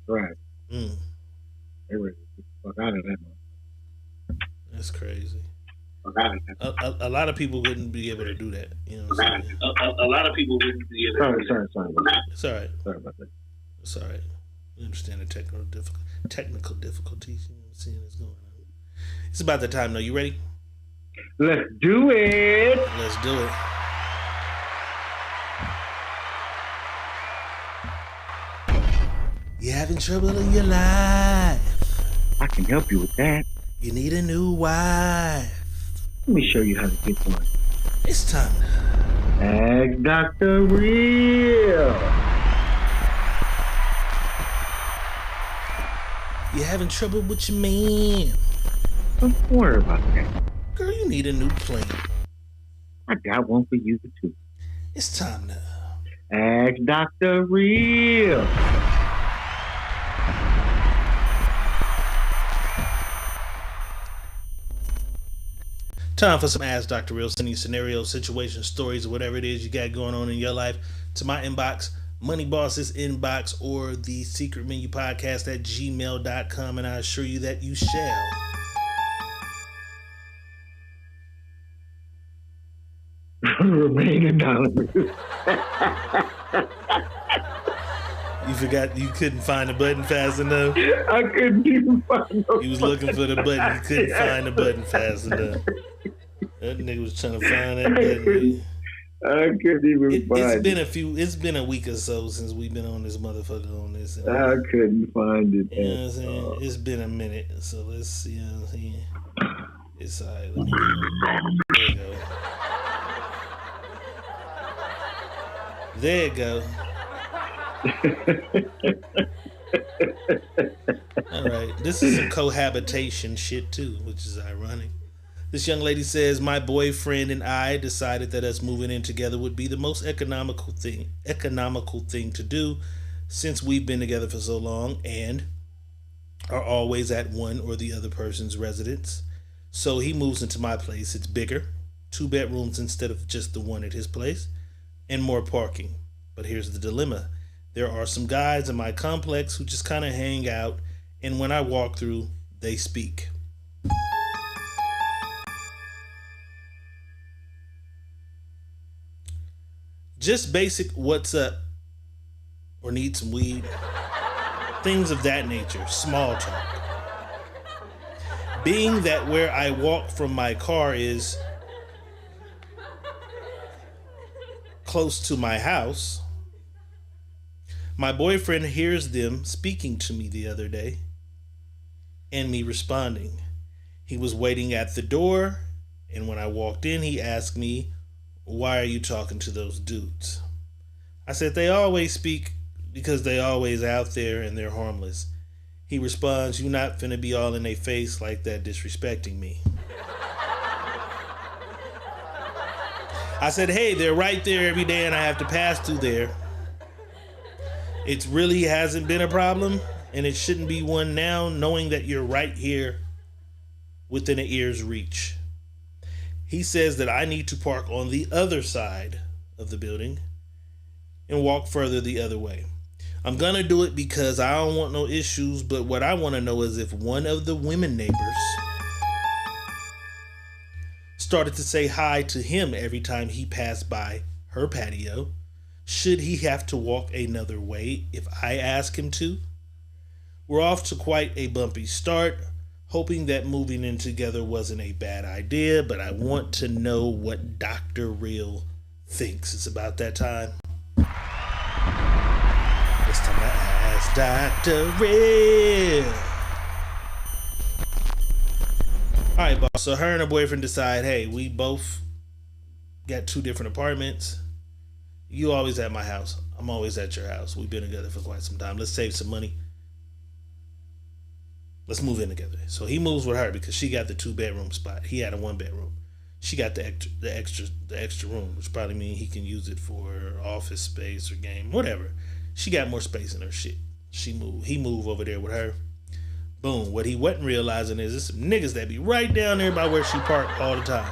Right. They ready to get the fuck out of that. That's crazy. A lot of people wouldn't be able to do that. You know what I'm saying? A lot of people wouldn't be able to do that. Sorry. It's all right. Sorry about that. It's all right. We understand the technical difficulties. You know what I'm saying? That's going on. It's about the time, though. You ready? Let's do it. Let's do it. You having trouble in your life? I can help you with that. You need a new wife. Let me show you how to get one. It's time. Ask Dr. Real. You having trouble with your man? Don't worry about that. Girl, you need a new plan. I got one for you too. It's time now. Ask Dr. Real. Time for some Ask Dr. Real. Sending scenarios, situations, stories, or whatever it is you got going on in your life to my inbox, Money Boss's inbox, or the Secret Menu Podcast at gmail.com, and I assure you that you shall. Remain anonymous. You forgot you couldn't find the button fast enough? I couldn't even find the You was looking for the button, you couldn't find the button fast enough. That nigga was trying to find that button. I couldn't even find it. It's been a week or so since we've been on this motherfucker on this. I couldn't find it. You know what I'm saying? It's been a minute, so let's see. You know what I'm saying? It's all right. Let me go. There you go. All right. This is some cohabitation shit too, which is ironic. This young lady says, my boyfriend and I decided that us moving in together would be the most economical thing to do since we've been together for so long and are always at one or the other person's residence. So he moves into my place. It's bigger, 2 bedrooms instead of just the one at his place, and more parking. But here's the dilemma. There are some guys in my complex who just kind of hang out, and when I walk through, they speak. Just basic what's up, or need some weed, things of that nature, small talk. Being that where I walk from my car is close to my house, my boyfriend hears them speaking to me the other day and me responding. He was waiting at the door, and when I walked in, he asked me, why are you talking to those dudes? I said, they always speak because they always out there and they're harmless. He responds, you not finna be all in their face like that disrespecting me. I said, hey, they're right there every day and I have to pass through there. It really hasn't been a problem and it shouldn't be one now, knowing that you're right here within an ear's reach. He says that I need to park on the other side of the building and walk further the other way. I'm going to do it because I don't want no issues, but what I want to know is if one of the women neighbors started to say hi to him every time he passed by her patio, should he have to walk another way if I ask him to? We're off to quite a bumpy start. Hoping that moving in together wasn't a bad idea, but I want to know what Dr. Real thinks. It's about that time. It's time to Ask Dr. Red. All right, boss. So her and her boyfriend decide, hey, we both got 2 different apartments. You always at my house. I'm always at your house. We've been together for quite some time. Let's save some money. Let's move in together. So he moves with her because she got the 2-bedroom spot. He had a 1-bedroom. She got the extra room, which probably means he can use it for office space or game, whatever. She got more space in her shit. He moved over there with her. Boom. What he wasn't realizing is there's some niggas that be right down there by where she parked all the time.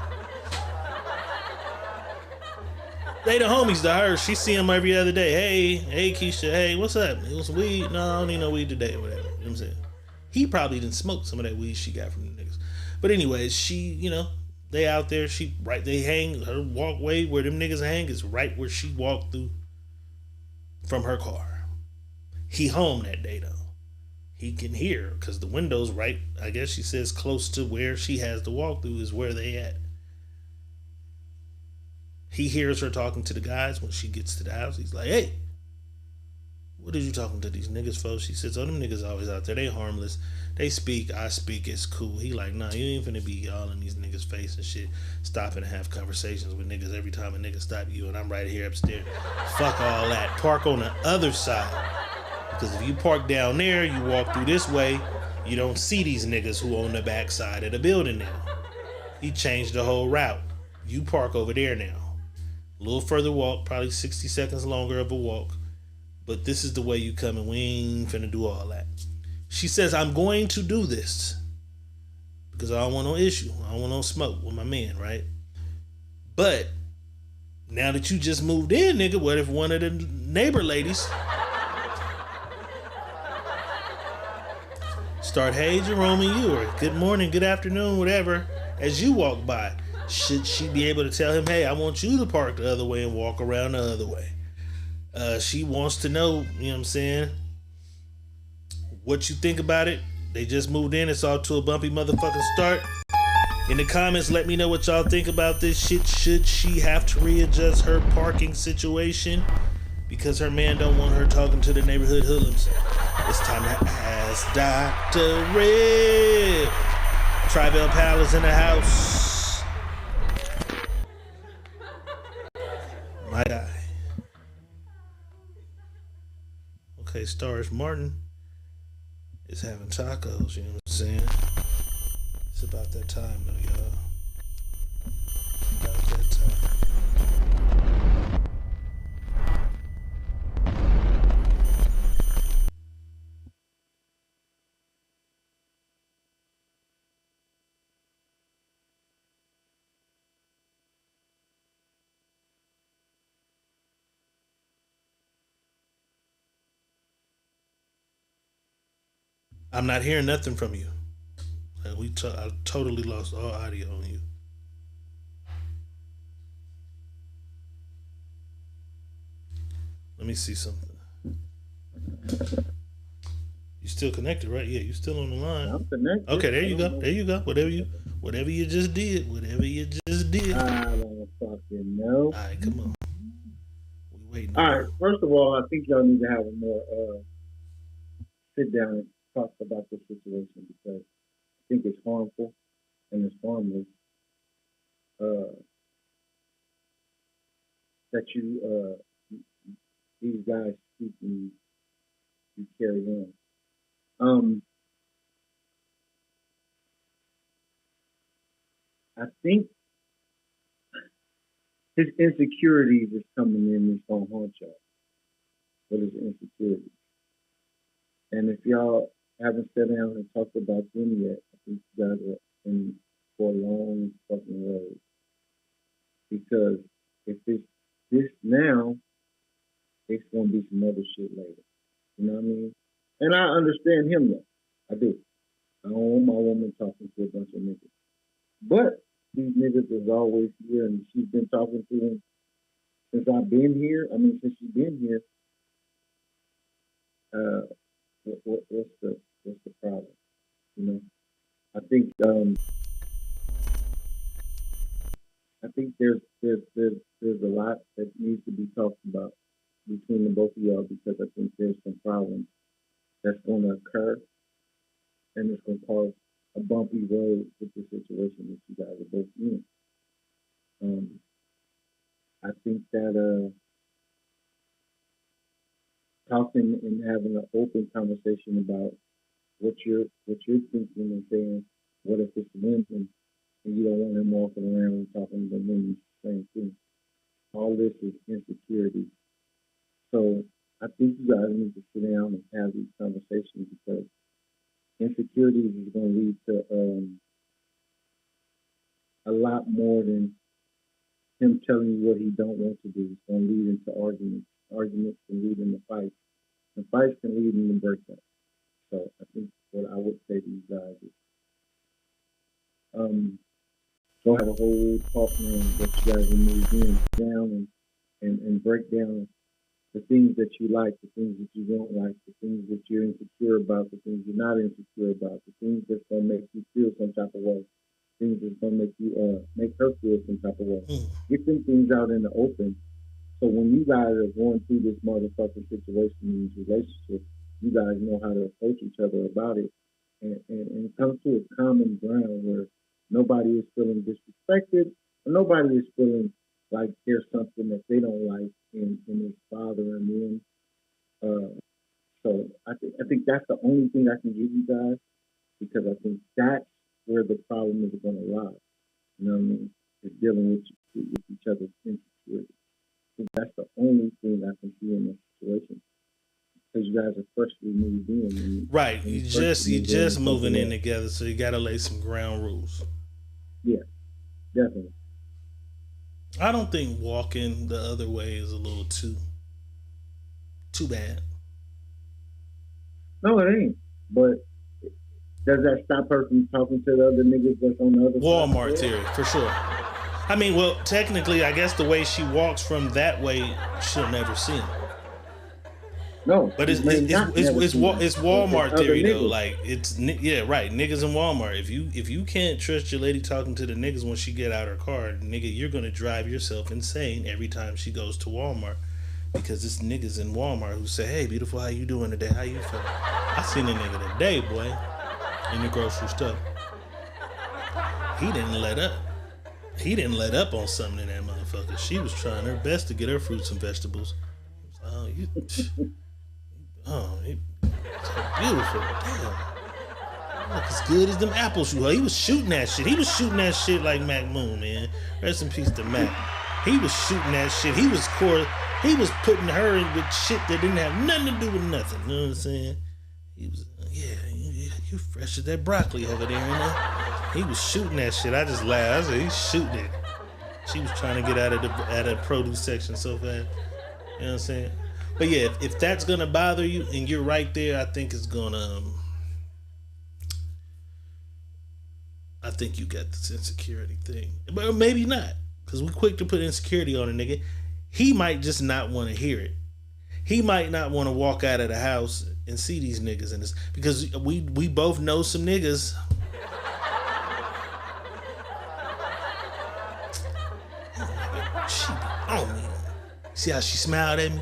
They the homies to her. She see him every other day. Hey Keisha, hey, what's up? It was weed? No, I don't need no weed today or whatever. You know what I'm saying? He probably didn't smoke some of that weed she got from the niggas. But anyways, she, they out there, they hang, her walkway where them niggas hang is right where she walked through from her car. He home that day though. He can hear because the window's right, I guess she says close to where she has to walk through is where they at. He hears her talking to the guys when she gets to the house. He's like, hey, what are you talking to these niggas for? She says, oh, them niggas always out there. They harmless. They speak, I speak, it's cool. He like, nah, you ain't finna be all in these niggas' face and shit. Stopping to have conversations with niggas every time a nigga stop you and I'm right here upstairs. Fuck all that. Park on the other side. Because if you park down there, you walk through this way, you don't see these niggas who on the back side of the building now. He changed the whole route. You park over there now. A little further walk, probably 60 seconds longer of a walk. But this is the way you coming. We ain't finna do all that. She says, I'm going to do this. Because I don't want no issue. I don't want no smoke with my man, right? But, now that you just moved in, nigga, what if one of the neighbor ladies start, hey, Jerome and you, or good morning, good afternoon, whatever, as you walk by? Should she be able to tell him, hey, I want you to park the other way and walk around the other way? She wants to know, you know what I'm saying, what you think about it. They just moved in. It's all to a bumpy motherfucking start. In the comments, let me know what y'all think about this shit. Should she have to readjust her parking situation because her man don't want her talking to the neighborhood hoodlums? It's time to ask Dr. Red. Trivell Palace in the house. My guy. Okay, Stars Martin is having tacos, you know what I'm saying? It's about that time though, y'all. About that time. I'm not hearing nothing from you. I totally lost all audio on you. Let me see something. You still connected, right? Yeah, you still on the line. I'm connected. Okay, there you go. There you go. Whatever you just did. I don't fucking know. All right, come on. We waiting. All right. First of all, I think y'all need to have a more sit down and talk about this situation because I think it's harmful and it's harmless that you these guys speak and you carry on. I think his insecurities is coming in. It's gonna haunt y'all with his insecurities. And if y'all haven't sat down and talked about them yet, I think you guys are in for a long fucking road. Because if it's this now, it's gonna be some other shit later. You know what I mean? And I understand him though. I do. I don't want my woman talking to a bunch of niggas. But these niggas is always here and she's been talking to him since I've been here. I mean, since she's been here. What's the problem? You know, I think there's a lot that needs to be talked about between the both of y'all because I think there's some problems to occur, and it's going to cause a bumpy road with the situation that you guys are both in. I think that talking and having an open conversation about what you're thinking and saying, what if it's women and you don't want him walking around talking to women the same thing. All this is insecurity. So I think you guys need to sit down and have these conversations because insecurity is going to lead to a lot more than him telling you what he don't want to do. It's going to lead into arguments. Arguments can lead into fights. And fights can lead into breakups. So I think what I would say to you guys is go have a whole talk now that you guys will move in down and break down the things that you like, the things that you don't like, the things that you're insecure about, the things you're not insecure about, the things that's gonna make you feel some type of way, things that's gonna make you make her feel some type of way. Get them things out in the open. So when you guys are going through this motherfucking situation in this relationship, you guys know how to approach each other about it and come to a common ground where nobody is feeling disrespected or nobody is feeling like there's something that they don't like in it's bothering them. So I think that's the only thing I can give you guys because I think that's where the problem is going to lie. You know what I mean? Is dealing with each other's insecurity. I think that's the only thing I can see in this situation because you guys are freshly moved in. Right, you just moving in together, so you got to lay some ground rules. Yeah, definitely. I don't think walking the other way is a little too bad. No, it ain't. But does that stop her from talking to the other niggas that's on the other Walmart side? theory, for sure. I mean, well, technically, I guess the way she walks from that way, she'll never see him. No, but it's Walmart theory though. Like right. Niggas in Walmart. If you can't trust your lady talking to the niggas when she get out her car, nigga, you're gonna drive yourself insane every time she goes to Walmart because it's niggas in Walmart who say, "Hey, beautiful, how you doing today? How you feeling?" I seen a nigga today, boy, in the grocery store. He didn't let up. He didn't let up on something in that motherfucker. She was trying her best to get her fruits and vegetables. Oh, you. Oh, he's so beautiful. Damn. Look as good as them apples you. He was shooting that shit. He was shooting that shit like Mac Moon, man. Rest in peace to Mac. He was shooting that shit. He was putting her in with shit that didn't have nothing to do with nothing. You know what I'm saying? He was, you fresh as that broccoli over there, you know? He was shooting that shit. I just laughed. I said, he's shooting it. She was trying to get out of the produce section so fast. You know what I'm saying? But yeah, if that's gonna bother you and you're right there, I think it's gonna. I think you got this insecurity thing, but maybe not, because we quick to put insecurity on a nigga. He might just not want to hear it. He might not want to walk out of the house and see these niggas in this, because we both know some niggas. She be on me. See how she smiled at me?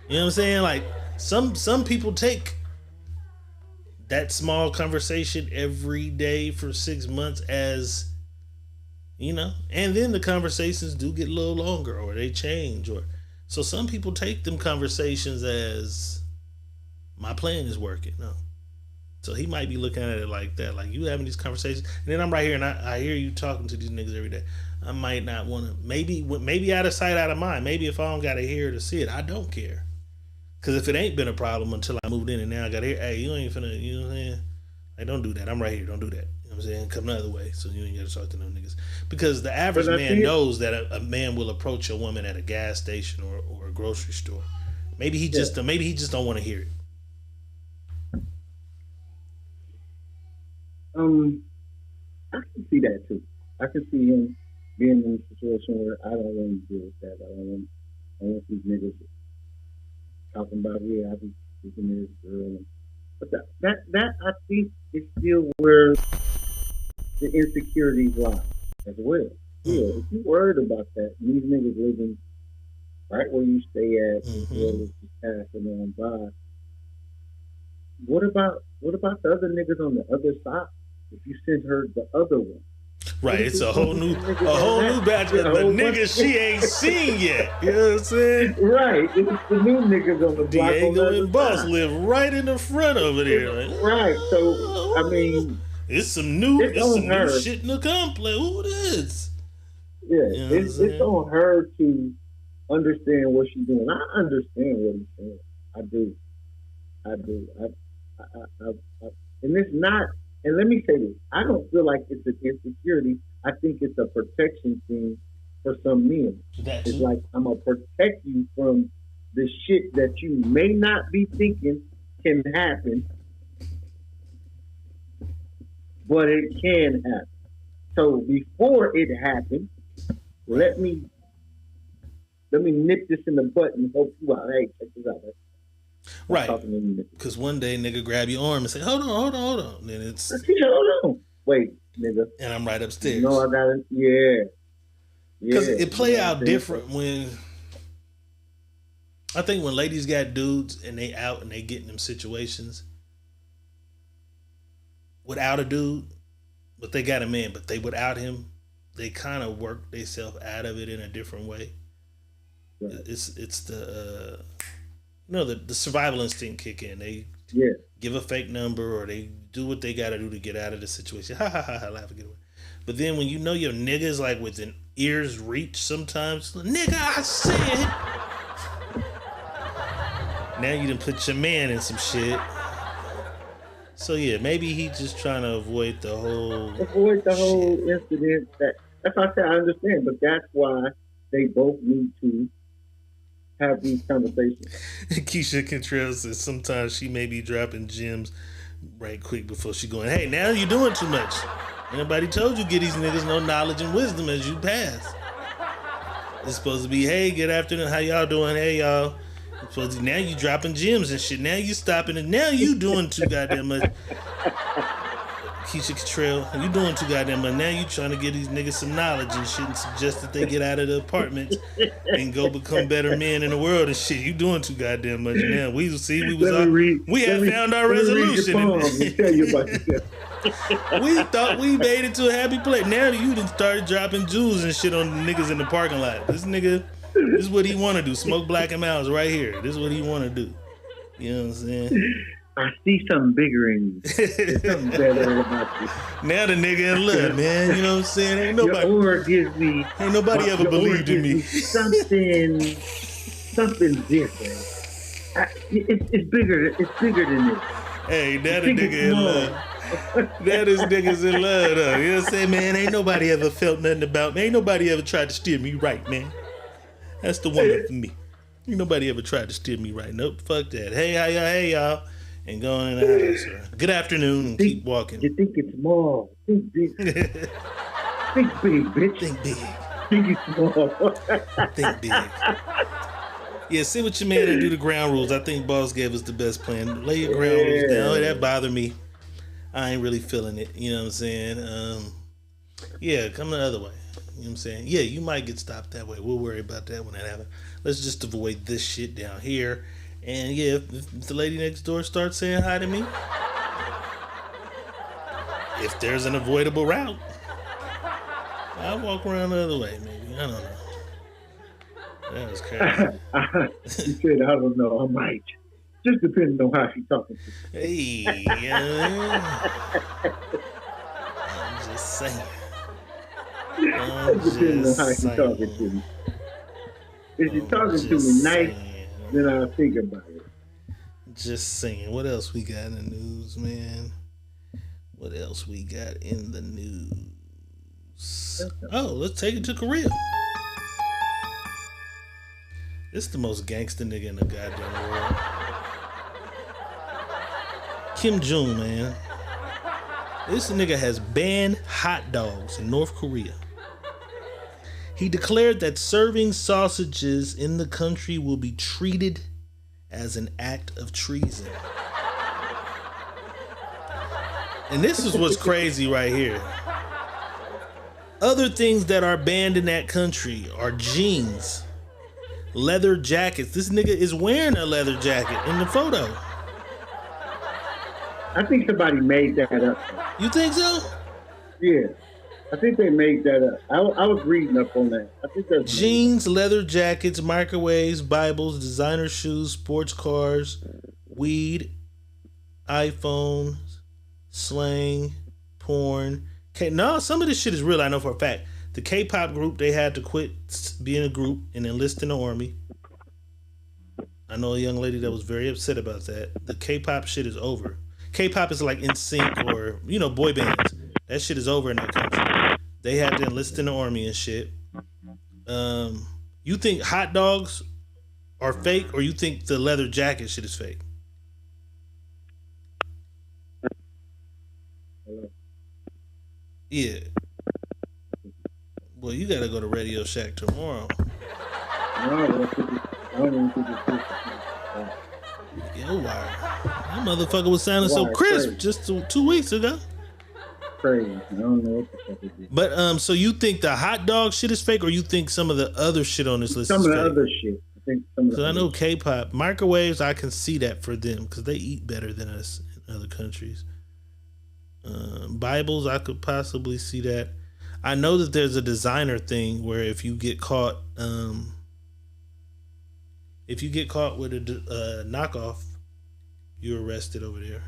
You know what I'm saying? Like some people take that small conversation every day for 6 months as, you know, and then the conversations do get a little longer or they change, or so some people take them conversations as my plan is working. No. So he might be looking at it like that, like you having these conversations, and then I'm right here and I hear you talking to these niggas every day. I might not want to, maybe out of sight, out of mind. Maybe if I don't got to hear to see it, I don't care. Because if it ain't been a problem until I moved in and now I got to hear, hey, you ain't finna, you know what I'm saying? Like, don't do that. I'm right here. Don't do that. You know what I'm saying? Come the other way so you ain't got to talk to no niggas. Because the average man knows that a man will approach a woman at a gas station or a grocery store. Maybe he just don't want to hear it. I can see that too. I can see him being in a situation where I don't want to deal with that. I don't want these niggas talking about, I be speaking this girl. But that I think is still where the insecurities lie as well. Yeah, if you're worried about that, and these niggas living right where you stay at, as well as just passing on by, what about the other niggas on the other side? If you send her the other one, right? It's a whole new batch of the niggas she ain't seen yet. You know what I'm saying? Right. It's the new niggas on the block. Diego and Boss live right in the front over there. Like, right. So I mean, it's some new shit in the complex. Who this? Yeah, you know it's on her to understand what she's doing. I understand what he's saying. I do. And it's not. And let me say this: I don't feel like it's an insecurity. I think it's a protection thing for some men. It's like, I'm gonna protect you from the shit that you may not be thinking can happen, but it can happen. So before it happens, let me nip this in the butt and help you out. Hey, check this out. Right. Because one day nigga grab your arm and say, hold on. Then it's hold on. Wait, nigga. And I'm right upstairs. No, I got it. Yeah. Because it play out different when I think when ladies got dudes and they out and they get in them situations without a dude, but they got a man, but they without him, they kind of work themselves out of it in a different way. Right. It's the the survival instinct kick in. They give a fake number or they do what they got to do to get out of the situation. Ha ha ha ha, laugh and get away. But then when you know your nigga's like within ear's reach sometimes, nigga, I said. Now you done put your man in some shit. So yeah, maybe he just trying to avoid the whole incident. That's why I said I understand, but that's why they both need to have these conversations. Keisha Contreras says sometimes she may be dropping gems right quick before she going, hey, now you're doing too much. Anybody told you get these niggas no knowledge and wisdom as you pass. It's supposed to be, hey, good afternoon, how y'all doing? Hey, y'all. It's supposed to be, now you dropping gems and shit. Now you stopping it. Now you doing too goddamn much. Keisha Cottrell, you doing too goddamn much. Now you trying to give these niggas some knowledge and shit and suggest that they get out of the apartment and go become better men in the world and shit. You doing too goddamn much now. We had found our resolution. We thought we made it to a happy place. Now you done started dropping jewels and shit on the niggas in the parking lot. This nigga, this is what he want to do. Smoke Black and Miles right here. This is what he want to do. You know what I'm saying? I see something bigger in you. There's something better about you. Now the nigga in love, man. You know what I'm saying? Ain't nobody ever believed in me. Something different. It's bigger. It's bigger than this. Hey, now the nigga in love. Now this nigga's in love, though. You know what I'm saying, man? Ain't nobody ever felt nothing about me. Ain't nobody ever tried to steer me right, man. That's the woman for me. Ain't nobody ever tried to steer me right. Nope, fuck that. Hey, y'all. And going in the house. Good afternoon and keep walking. You think it's small. Think big. Think big, bitch. Think big. Think it's small. Think big. Yeah, sit with your man and do the ground rules. I think Boss gave us the best plan. Lay your ground rules down. Oh, that bothered me. I ain't really feeling it. You know what I'm saying? Yeah, come the other way. You know what I'm saying? Yeah, you might get stopped that way. We'll worry about that when that happens. Let's just avoid this shit down here. And yeah, if the lady next door starts saying hi to me, if there's an avoidable route, I'll walk around the other way, maybe. I don't know. That was crazy. You said, I don't know, I might. Just depending on how she's talking to you. Hey, I'm just saying. Depending on how she's talking to me. If she's talking to me nice, then I'll think about it. Just saying. What else we got in the news, man? What else we got in the news? Oh, let's take it to Korea. This the most gangster nigga in the goddamn world. Kim Jong, man. This nigga has banned hot dogs in North Korea. He declared that serving sausages in the country will be treated as an act of treason. And this is what's crazy right here. Other things that are banned in that country are jeans, leather jackets. This nigga is wearing a leather jacket in the photo. I think somebody made that up. You think so? Yeah. I think they made that up. I was reading up on that. I think that's Jeans, leather jackets, microwaves, Bibles, designer shoes, sports cars, weed, iPhones, slang, porn. No, some of this shit is real. I know for a fact. The K-pop group, they had to quit being a group and enlist in the army. I know a young lady that was very upset about that. The K-pop shit is over. K-pop is like NSYNC or boy bands. That shit is over in that country. They had to enlist in the army and shit. You think hot dogs are fake, or you think the leather jacket shit is fake? Yeah. Well, you gotta go to Radio Shack tomorrow. Yo, why? That motherfucker was sounding so crisp just 2 weeks ago. Crazy. I don't know what the fuck it is. But so you think the hot dog shit is fake, or you think some of the other shit on this list is fake? Some of the other shit. I think some of the Because I know K-pop microwaves, I can see that for them because they eat better than us in other countries. Bibles, I could possibly see that. I know that there's a designer thing where if you get caught with a knockoff, you're arrested over there.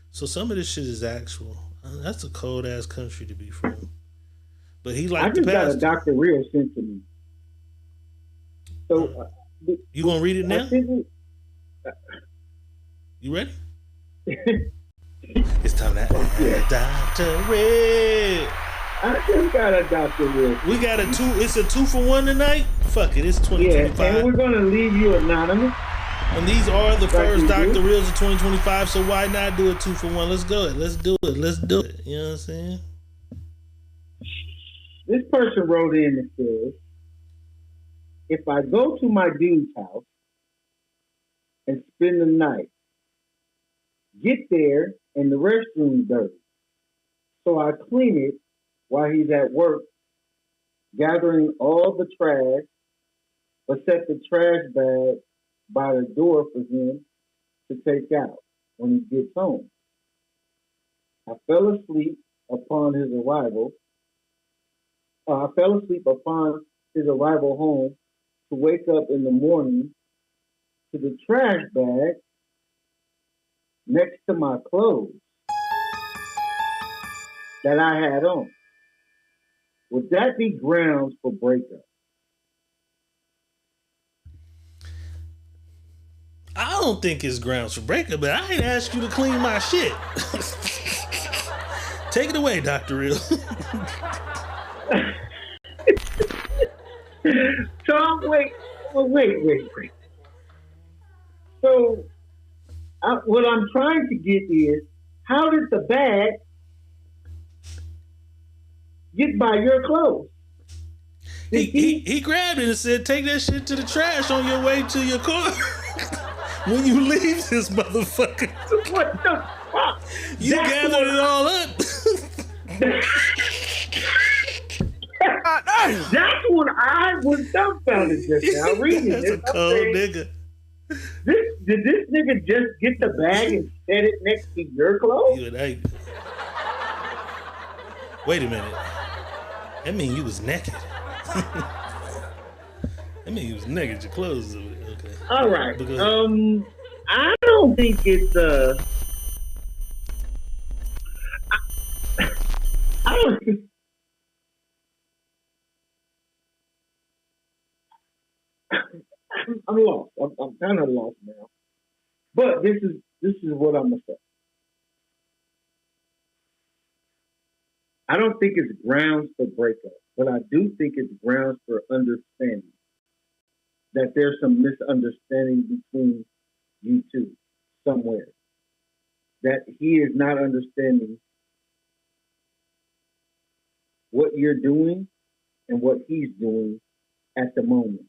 So some of this shit is actual. That's a cold ass country to be from. But he I liked just the got past. a Dr. Real sent to me. So you gonna read it now? You ready? It's time to add Dr. Red. I just got a Dr. Real. We got it's a 2-for-1 tonight? Fuck it, it's 2025. Yeah, and we're gonna leave you anonymous. And these are the first Dr. Reels of 2025, so why not do a 2-for-1? Let's go. Let's do it. You know what I'm saying? This person wrote in and says, if I go to my dude's house and spend the night, get there and the restroom's dirty, so I clean it while he's at work, gathering all the trash, but set the trash bag by the door for him to take out when he gets home. I fell asleep upon his arrival home to wake up in the morning to the trash bag next to my clothes that I had on. Would that be grounds for breakup? I don't think it's grounds for breakup, but I ain't asked you to clean my shit. Take it away, Dr. Real. So wait. So what I'm trying to get is, how did the bag get by your clothes? He grabbed it and said, take that shit to the trash on your way to your car. When you leave this motherfucker. What the fuck? You gathered it all up. That's what I was dumbfounded just now reading. That's a cold nigga. Did this nigga just get the bag and set it next to your clothes? Wait a minute. That mean you was naked. That mean you was naked. Your clothes. Okay. All right. I don't think it's I don't think. I'm lost. I'm kind of lost now. But this is what I'm gonna say. I don't think it's grounds for breakup, but I do think it's grounds for understanding that there's some misunderstanding between you two somewhere. That he is not understanding what you're doing and what he's doing at the moment.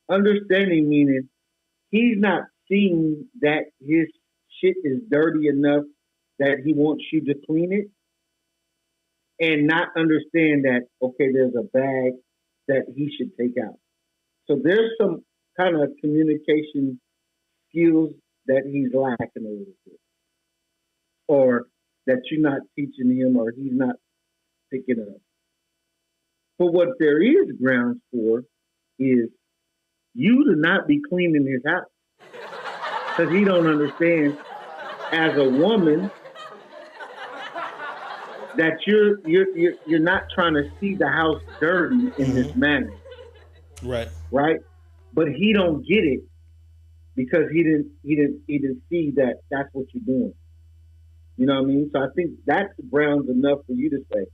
Understanding meaning he's not seeing that his shit is dirty enough that he wants you to clean it, and not understand that, okay, there's a bag that he should take out. So there's some kind of communication skills that he's lacking a little bit, or that you're not teaching him, or he's not picking up. But what there is grounds for is you to not be cleaning his house, because he don't understand as a woman that you're not trying to see the house dirty in this manner, Right. right? But he don't get it because he didn't see that that's what you're doing. You know what I mean? So I think that's grounds enough for you to say,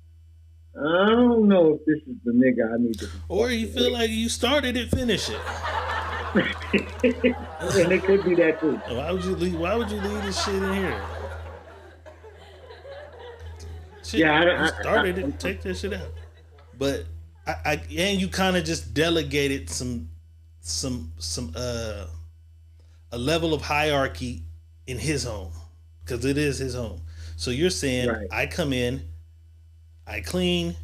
I don't know if this is the nigga I need to. Or you feel like you started it, finish it. And it could be that too. Why would you leave this shit in here? Shit, Yeah, you started it. Take that shit out. But and you kind of just delegated a level of hierarchy in his home, because it is his home. So you're saying, right, I come in, I clean,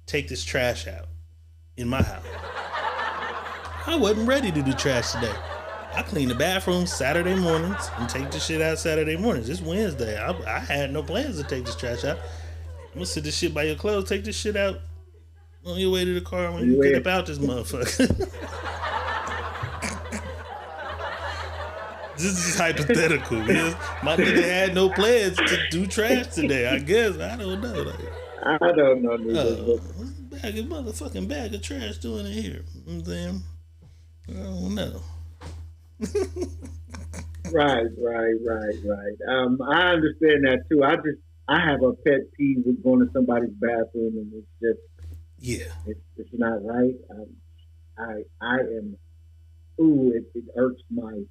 take this trash out in my house. I wasn't ready to do trash today. I clean the bathroom Saturday mornings and take the shit out Saturday mornings. It's Wednesday. I had no plans to take this trash out. I'm gonna sit this shit by your clothes, take this shit out on your way to the car when you get up out this motherfucker. This is hypothetical. Yes. My nigga had no plans to do trash today. I guess. I don't know. I don't know. What's a motherfucking bag of trash doing in here? You know what I'm saying? I don't know. Right. I understand that too. I have a pet peeve with going to somebody's bathroom, and it's just it's not right. I am. Ooh, it irks my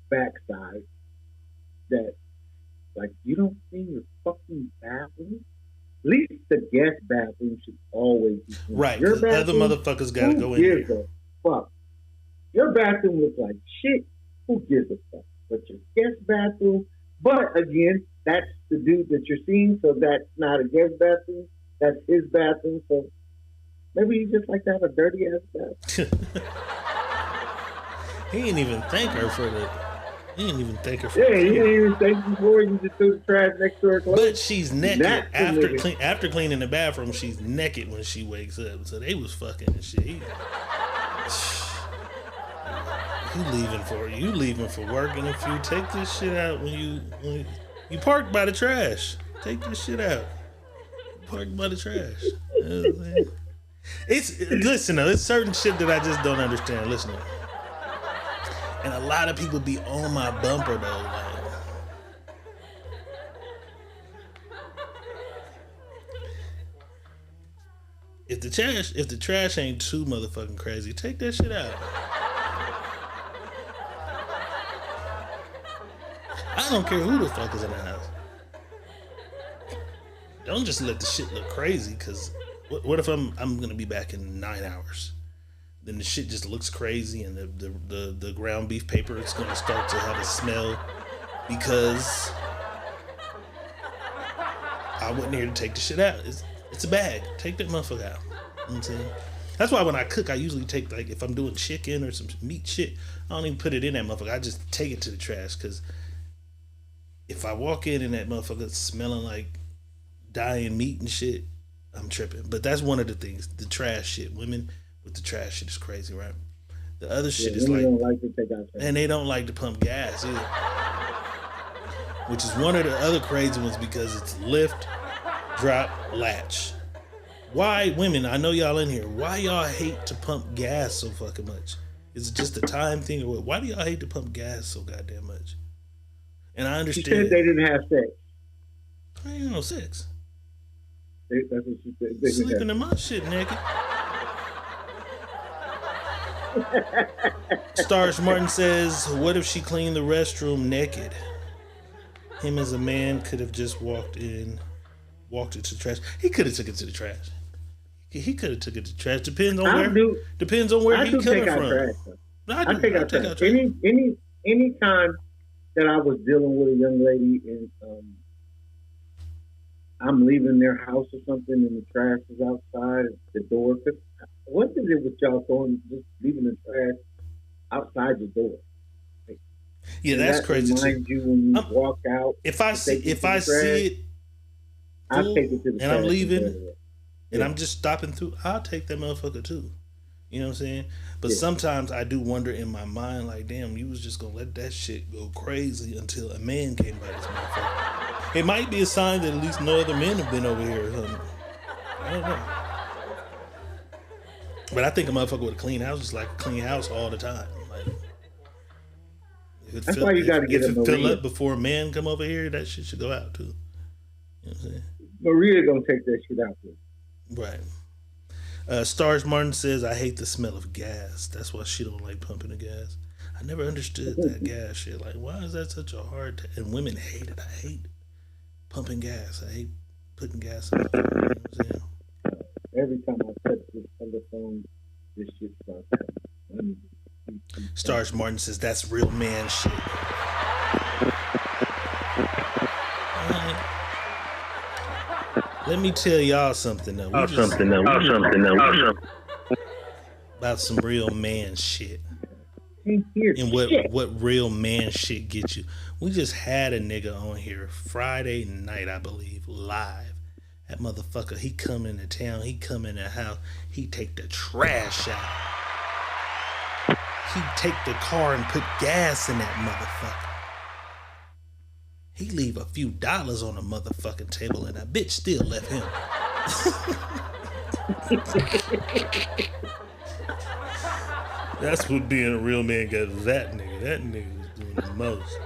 backside that, like, you don't clean your fucking bathroom. At least the guest bathroom should always be clean. Right, because other motherfuckers gotta go in there. Who gives a fuck? Your bathroom looks like shit. Who gives a fuck? But your guest bathroom. But again, that's the dude that you're seeing, so that's not a guest bathroom. That's his bathroom. So maybe you just like to have a dirty ass bathroom. He didn't even thank her for the. He didn't even thank her for. Yeah, he didn't even thank you for it. You just threw the trash next to her clothes. But she's naked after cleaning the bathroom. She's naked when she wakes up. So they was fucking and shit. You leaving for work, and if you take this shit out when you park by the trash, take this shit out. Park by the trash. You know what I'm saying? Listen though, it's certain shit that I just don't understand. Listen. And a lot of people be on my bumper though. Like, if the trash ain't too motherfucking crazy, take that shit out. I don't care who the fuck is in the house. Don't just let the shit look crazy, because what if I'm gonna be back in 9 hours? Then the shit just looks crazy, and the ground beef paper is gonna start to have a smell because I wasn't here to take the shit out. It's a bag. Take that motherfucker out. You know what I'm saying? That's why when I cook, I usually take, like, if I'm doing chicken or some meat shit, I don't even put it in that motherfucker. I just take it to the trash, because if I walk in and that motherfucker smelling like dying meat and shit, I'm tripping. But that's one of the things, the trash shit. Women with the trash shit is crazy, right? The other shit is like, don't like to take out trash. And they don't like to pump gas either, which is one of the other crazy ones, because it's lift, drop, latch. Why, women, I know y'all in here, why y'all hate to pump gas so fucking much? Is it just a time thing, or what? Why do y'all hate to pump gas so goddamn much? And I understand. She said they didn't have sex. I ain't no sex. That's what she said. Sleeping in my shit naked. Starch Martin says, what if she cleaned the restroom naked? Him as a man could have just walked it to the trash. He could have took it to the trash. He could have took it to the trash. Depends on where he coming from. Trash, I take out trash. Any time that I was dealing with a young lady and I'm leaving their house or something and the trash is outside the door. What is it with y'all just leaving the trash outside your door? Like, Yeah, And that's that crazy too. reminds you when you walk out. If I see it I'll full, take it to the and I'm trash leaving, and and I'm just stopping through, I'll take that motherfucker too. You know what I'm saying? But sometimes I do wonder in my mind, like, damn, you was just gonna let that shit go crazy until a man came by this motherfucker. It might be a sign that at least no other men have been over here or something. I don't know. But I think a motherfucker with a clean house is like a clean house all the time. Like, That's why you got to get a If it fill Maria. up before a man come over here, that shit should go out too. You know what I'm saying? Maria gonna take that shit out there. Right. Stars Martin says, I hate the smell of gas. That's why she don't like pumping the gas. I never understood that gas shit. Like, why is that such a hard... and women hate it. I hate pumping gas. I hate putting gas in the car. You know what I'm saying? Every time I touch this telephone, this shit starts happening. Stars Martin says, that's real man shit. Let me tell y'all something though. About some real man shit. And what real man shit gets you. We just had a nigga on here Friday night, I believe, live. That motherfucker, he come into town, he come in the house, he take the trash out. He take the car and put gas in that motherfucker. He leave a few dollars on the motherfucking table and that bitch still left him. That's what being a real man got that nigga. That nigga was doing the most.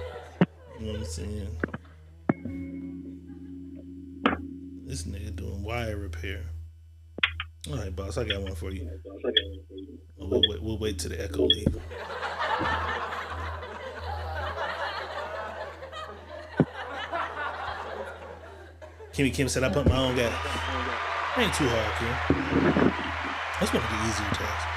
You know what I'm saying? This nigga doing wire repair. All right, boss, I got one for you. We'll wait till the echo leave. Kim said, I put my own gas. Ain't too hard, Kim. That's one of the easier tasks.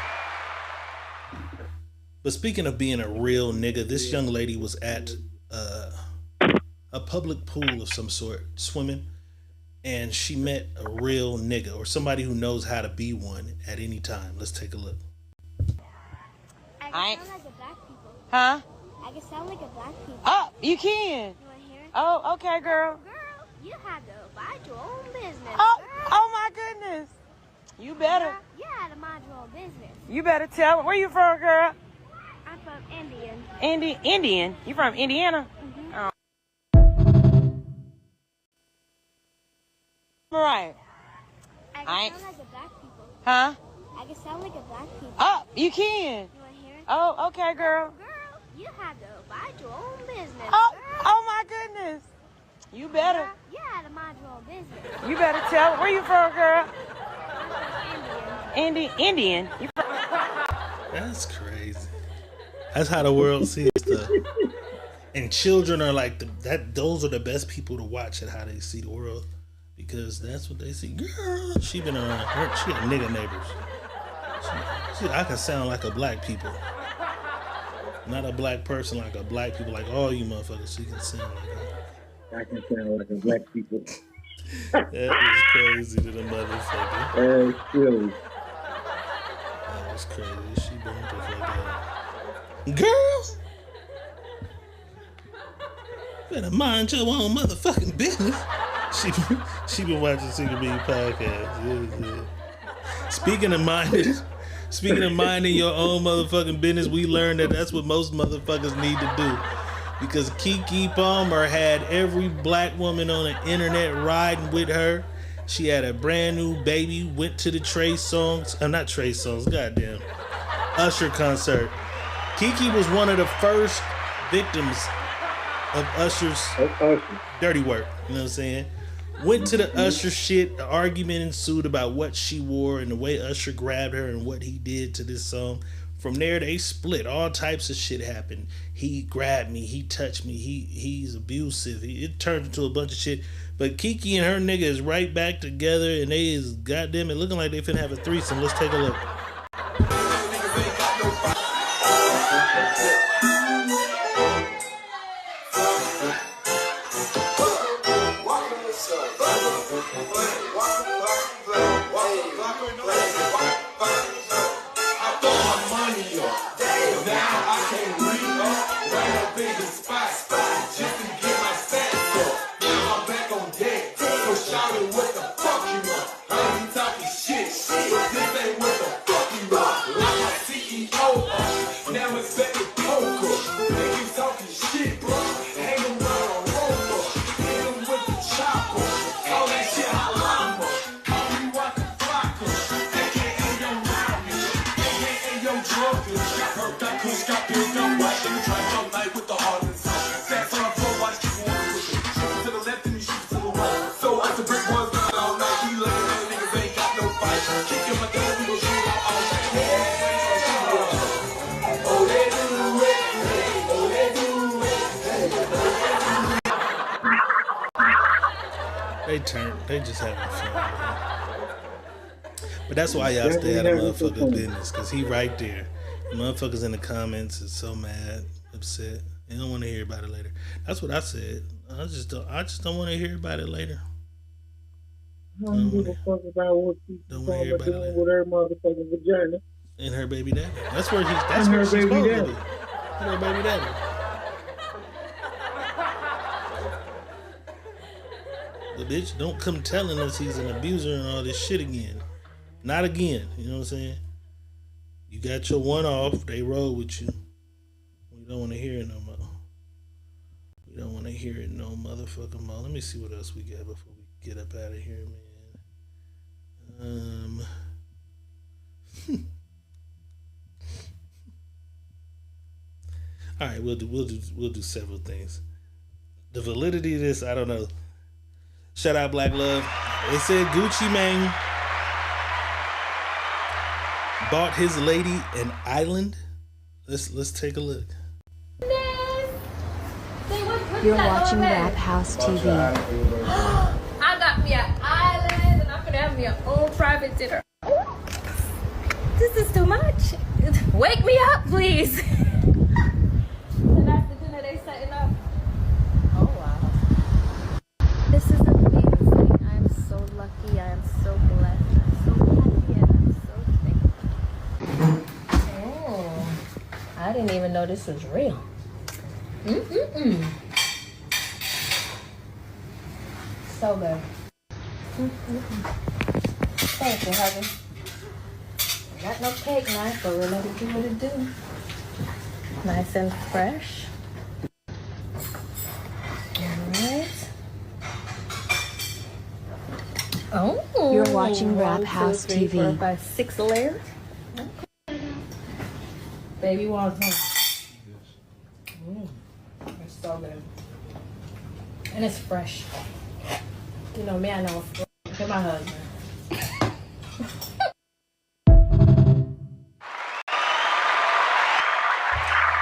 But speaking of being a real nigga, this young lady was at a public pool of some sort, swimming, and she met a real nigga or somebody who knows how to be one at any time. Let's take a look. I can sound like a black people. Huh? I can sound like a black people. Oh, you can. You want to hear it? Oh, okay, girl. Girl, you have to mind your own business. Oh, girl. oh my goodness. You better. You have to mind your own business. You better tell. Where you from, girl? I'm from Indian. Indian? You from Indiana? Mm-hmm. Oh. All right. I can sound like a black people. Huh? I can sound like a black people. Oh, you can. You want to hear it? Oh, okay, girl. Girl, you have to mind your own business. Oh, girl. oh my goodness. You better. Girl, you have to mind your own business. You better tell. Where you from, girl? I'm from Indian. You from? That's crazy. That's how the world sees stuff. And children are like those are the best people to watch at how they see the world. Because that's what they see. Girl, she been around her. She got nigga neighbors. I can sound like a black people. Not a black person, like a black people, like all you motherfuckers. She can sound like that. I can sound like a black people. That was crazy to the motherfucker. That's silly. That was crazy. She burned the fuck out. Girl! Better mind your own motherfucking business. She been watching Secret Media podcast. Yeah. Speaking of minding your own motherfucking business, we learned that that's what most motherfuckers need to do. Because Keke Palmer had every black woman on the internet riding with her. She had a brand new baby, went to the goddamn Usher concert. Keke was one of the first victims of Usher's dirty work. You know what I'm saying? Went to the Usher shit. The argument ensued about what she wore and the way Usher grabbed her and what he did to this song. From there, they split. All types of shit happened. He grabbed me. He touched me. He's abusive. It turned into a bunch of shit. But Keke and her nigga is right back together, and they is goddamn it looking like they finna have a threesome. Let's take a look. They just having fun, man. But that's why y'all stay out of motherfuckers' business, cause he right there. Motherfuckers in the comments is so mad, upset. They don't want to hear about it later. That's what I said. I just don't want to hear about it later. I don't give a fuck about what people doing with her motherfucking vagina. And her baby daddy. That's where she's supposed to be. And her baby daddy. The bitch don't come telling us he's an abuser and all this shit again. Not again. You know what I'm saying? You got your one off. They roll with you. We don't want to hear it no more. We don't want to hear it no motherfucking more. Let me see what else we got before we get up out of here, man. All right, we'll do several things. The validity of this, I don't know. Shout out Black Love. They said Gucci Mane bought his lady an island. Let's take a look. You're watching Rap House TV. I got me an island and I'm gonna have me an own private dinner. This is too much. Wake me up, please. And that's the dinner they setting up. Oh wow. This is amazing. I'm so lucky. I am so blessed. I'm so happy and I'm so thankful. Oh, I didn't even know this was real. So good. Thank you, hubby. Got no cake knife, but we'll let it do what it do. Nice and fresh. Alright. Oh. You're watching Rap House 1, 2, 3, TV. 4, 5, 6 layers. Okay. Baby wants one. It's so good. And it's fresh. You know me, I know. Look at my husband.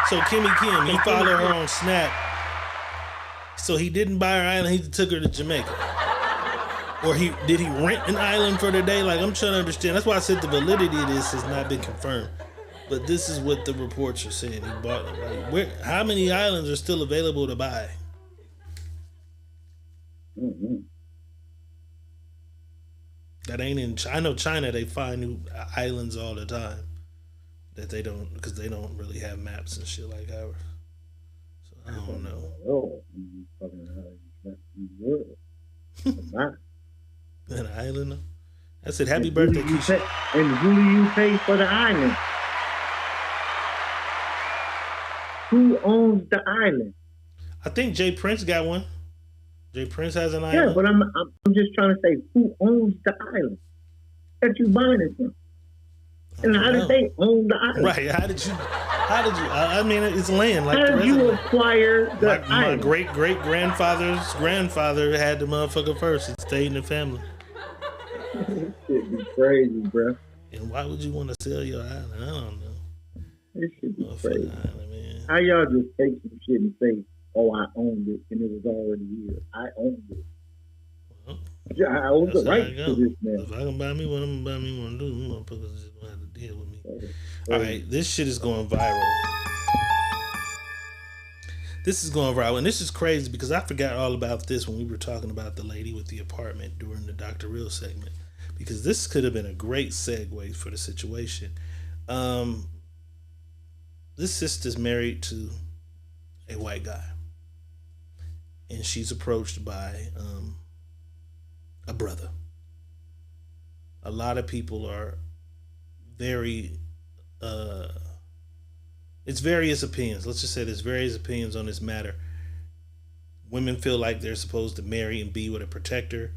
So Kimmy Kim, he followed her on Snap. So he didn't buy her island, he took her to Jamaica. Or did he rent an island for the day? Like, I'm trying to understand. That's why I said the validity of this has not been confirmed. But this is what the reports are saying. He bought it. Like, how many islands are still available to buy? Mm-hmm. That ain't in China. I know China, they find new islands all the time that they don't, because they don't really have maps and shit like ours. So I don't know. Oh, An island? I said, happy birthday, Keisha. And who do you pay for the island? Who owns the island? I think Jay Prince got one. Jay Prince has an island. Yeah, but I'm just trying to say, who owns the island that you buying it from? And how did they own the island? Right? How did you? I mean, it's land. Like, how did you acquire the island? My great grandfather's grandfather had the motherfucker first. It stayed in the family. This shit be crazy, bro. And why would you want to sell your island? I don't know. This shit be crazy. Island, man. How y'all just take some shit and say, "Oh, I owned it," and it was already here. I owned it. Well, yeah, I own the right to this man. If I can buy me one, I'm gonna buy me one too. You motherfuckers just gonna have to deal with me. All right, this shit is going viral. This is going viral, and this is crazy because I forgot all about this when we were talking about the lady with the apartment during the Dr. Real segment. Because this could have been a great segue for the situation. This sister's married to a white guy, and she's approached by a brother. A lot of people are very it's various opinions. Let's just say there's various opinions on this matter. Women feel like they're supposed to marry and be with a protector.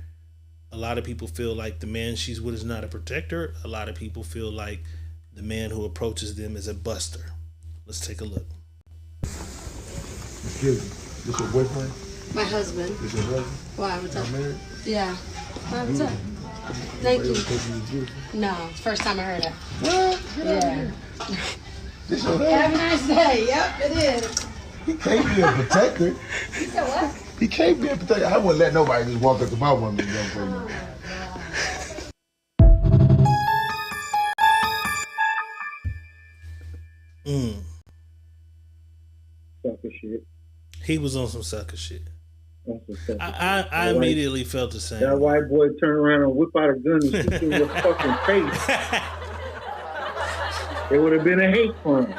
A lot of people feel like the man she's with is not a protector. A lot of people feel like the man who approaches them is a buster. Let's take a look. Excuse me, this your boyfriend? My husband. This your husband? Why? What's up? Y'all married? Yeah. Why? What's up? Thank you. No, it's the first time I heard it. What? Yeah. This your Have a nice day. Yep, it is. He can't be a protector. You said what? He can't be protected. I wouldn't let nobody just walk up to my woman and don't say nothing. Sucker shit. He was on some sucker shit. On some sucker I shit. immediately felt the same. That white boy turned around and whip out a gun and shoot you in your fucking face. It would have been a hate crime.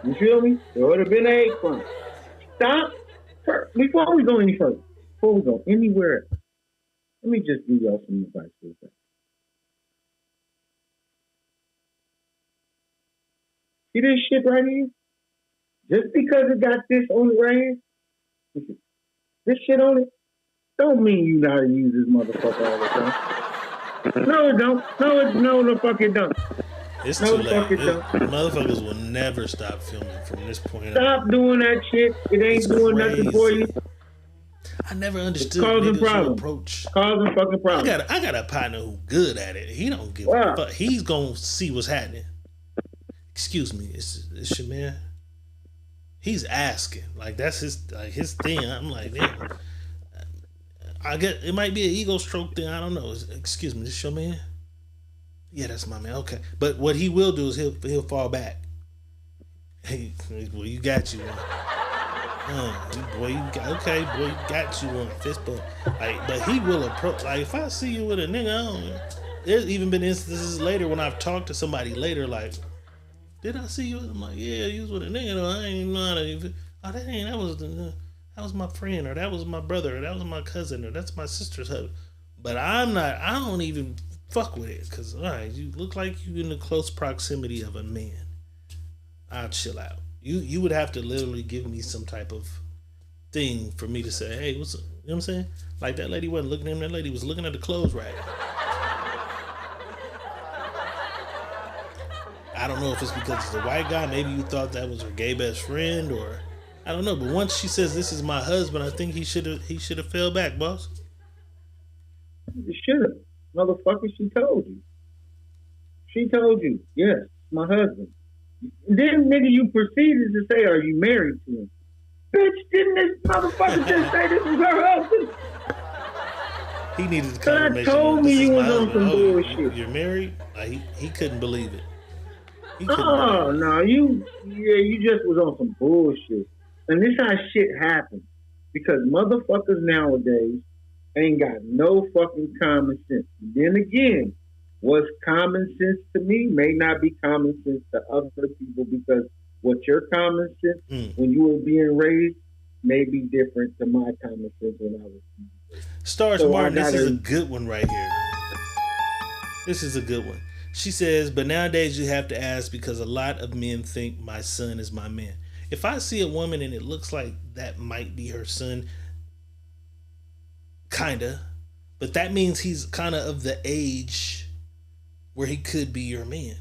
You feel me? It would have been a hate crime. Stop. Before we go any further, before we go anywhere else, let me just give y'all some advice for a second. See this shit right here? Just because it got this on it right here, this shit on it, don't mean you know how to use this motherfucker all the time. No, it don't. No, the fuck it don't. It's no, too the fuck late. it don't. Motherfuckers will never stop filming from this point on. Stop doing that shit. It ain't doing nothing for you. I never understood causing niggas problems. approach. Causing fucking problems. I got a partner who good at it. He don't give a fuck. He's gonna see what's happening. Excuse me, it's your man. He's asking. Like that's his thing. I'm like, damn. I get it might be an ego stroke thing. I don't know. Excuse me, this your man? Yeah, that's my man. Okay. But what he will do is he'll fall back. Hey, well, you got you one. Boy, you got you one. Fist bump. Like, but he will approach. Like, if I see you with a nigga, I don't know. There's even been instances later when I've talked to somebody later, like, did I see you? I'm like, yeah, you was with a nigga though. I ain't know how to. Oh, that was my friend, or that was my brother, or that was my cousin, or that's my sister's husband. But I don't even fuck with it, because, all right, you look like you in the close proximity of a man. I'll chill out. You would have to literally give me some type of thing for me to say, hey, what's up? You know what I'm saying? Like, that lady wasn't looking at him, that lady was looking at the clothes rack. I don't know if it's because it's a white guy. Maybe you thought that was her gay best friend, or I don't know. But once she says this is my husband, I think he should have fell back, boss. You should have, motherfucker. She told you. She told you. Yes, my husband. Then, nigga, you proceeded to say, "Are you married to him?" Bitch, didn't this motherfucker just say this was her husband? He needed the confirmation. Told me you was on some bullshit. You're married? Like, he couldn't believe it. No, you just was on some bullshit. And this how shit happens. Because motherfuckers nowadays ain't got no fucking common sense. Then again, what's common sense to me may not be common sense to other people, because what your common sense when you were being raised may be different to my common sense when I was being raised. Stars Martin, this is a good one right here. This is a good one. She says, but nowadays you have to ask because a lot of men think my son is my man. If I see a woman and it looks like that might be her son, kinda, but that means he's kind of the age where he could be your man,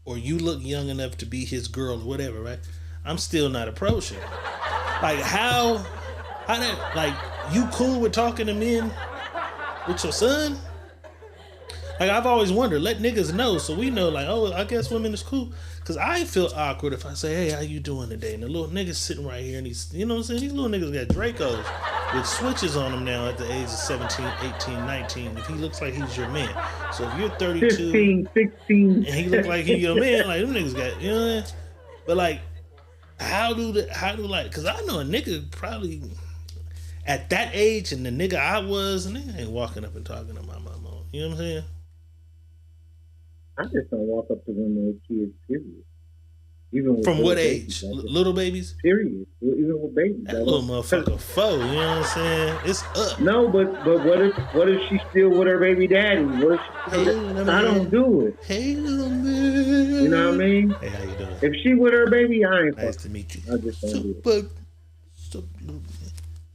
or you look young enough to be his girl or whatever, right? I'm still not approaching. Like how that, like, you cool with talking to men with your son? Like, I've always wondered, let niggas know so we know, like, oh, I guess women is cool. Because I feel awkward if I say, hey, how you doing today? And the little nigga's sitting right here, and he's, you know what I'm saying? These little niggas got Dracos with switches on them now at the age of 17, 18, 19. If he looks like he's your man. So if you're 32, 15, 16, and he look like he's your man, like, them niggas got, you know what I mean? But, like, how do because I know a nigga probably at that age, and the nigga I was, and nigga ain't walking up and talking to my mama. You know what I'm saying? I just don't walk up to women with kids, period. Even with from what babies, age? Little babies? Period. Even with babies. That little motherfucker foe, you know what I'm saying? It's up. No, but what if she's still with her baby daddy? What if she I don't do it. Hey, little man. You know what I mean? Hey, how you doing? If she with her baby, I ain't nice to meet you. I just don't do it.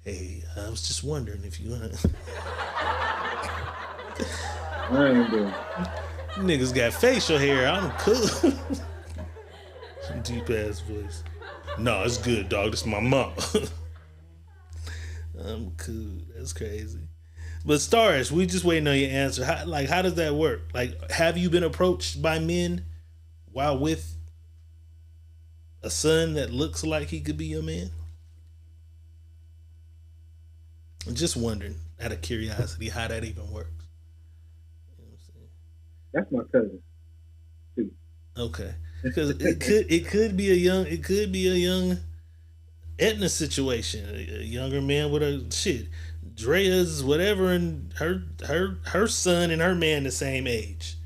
Hey, I was just wondering if you I ain't doing it. Niggas got facial hair. I'm cool. Some deep ass voice. No, it's good, dog. This is my mom. I'm cool. That's crazy. But Stars, we just waiting on your answer. How does that work? Like, have you been approached by men while with a son that looks like he could be your man? I'm just wondering, out of curiosity, how that even works. That's my cousin. Too. Okay, because it could be a young Edna situation, a younger man with a shit. Drea's whatever, and her son and her man the same age.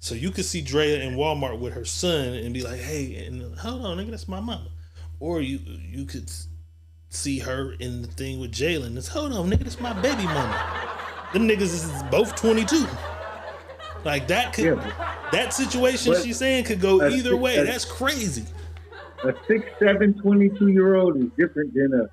So you could see Drea in Walmart with her son and be like, "Hey, and hold on, nigga, that's my mama." Or you could see her in the thing with Jalen. It's, hold on, nigga, that's my baby mama. Them niggas is both 22. Like that could that situation she's saying could go either way. That's crazy. A 6'7", 22-year-old is different than a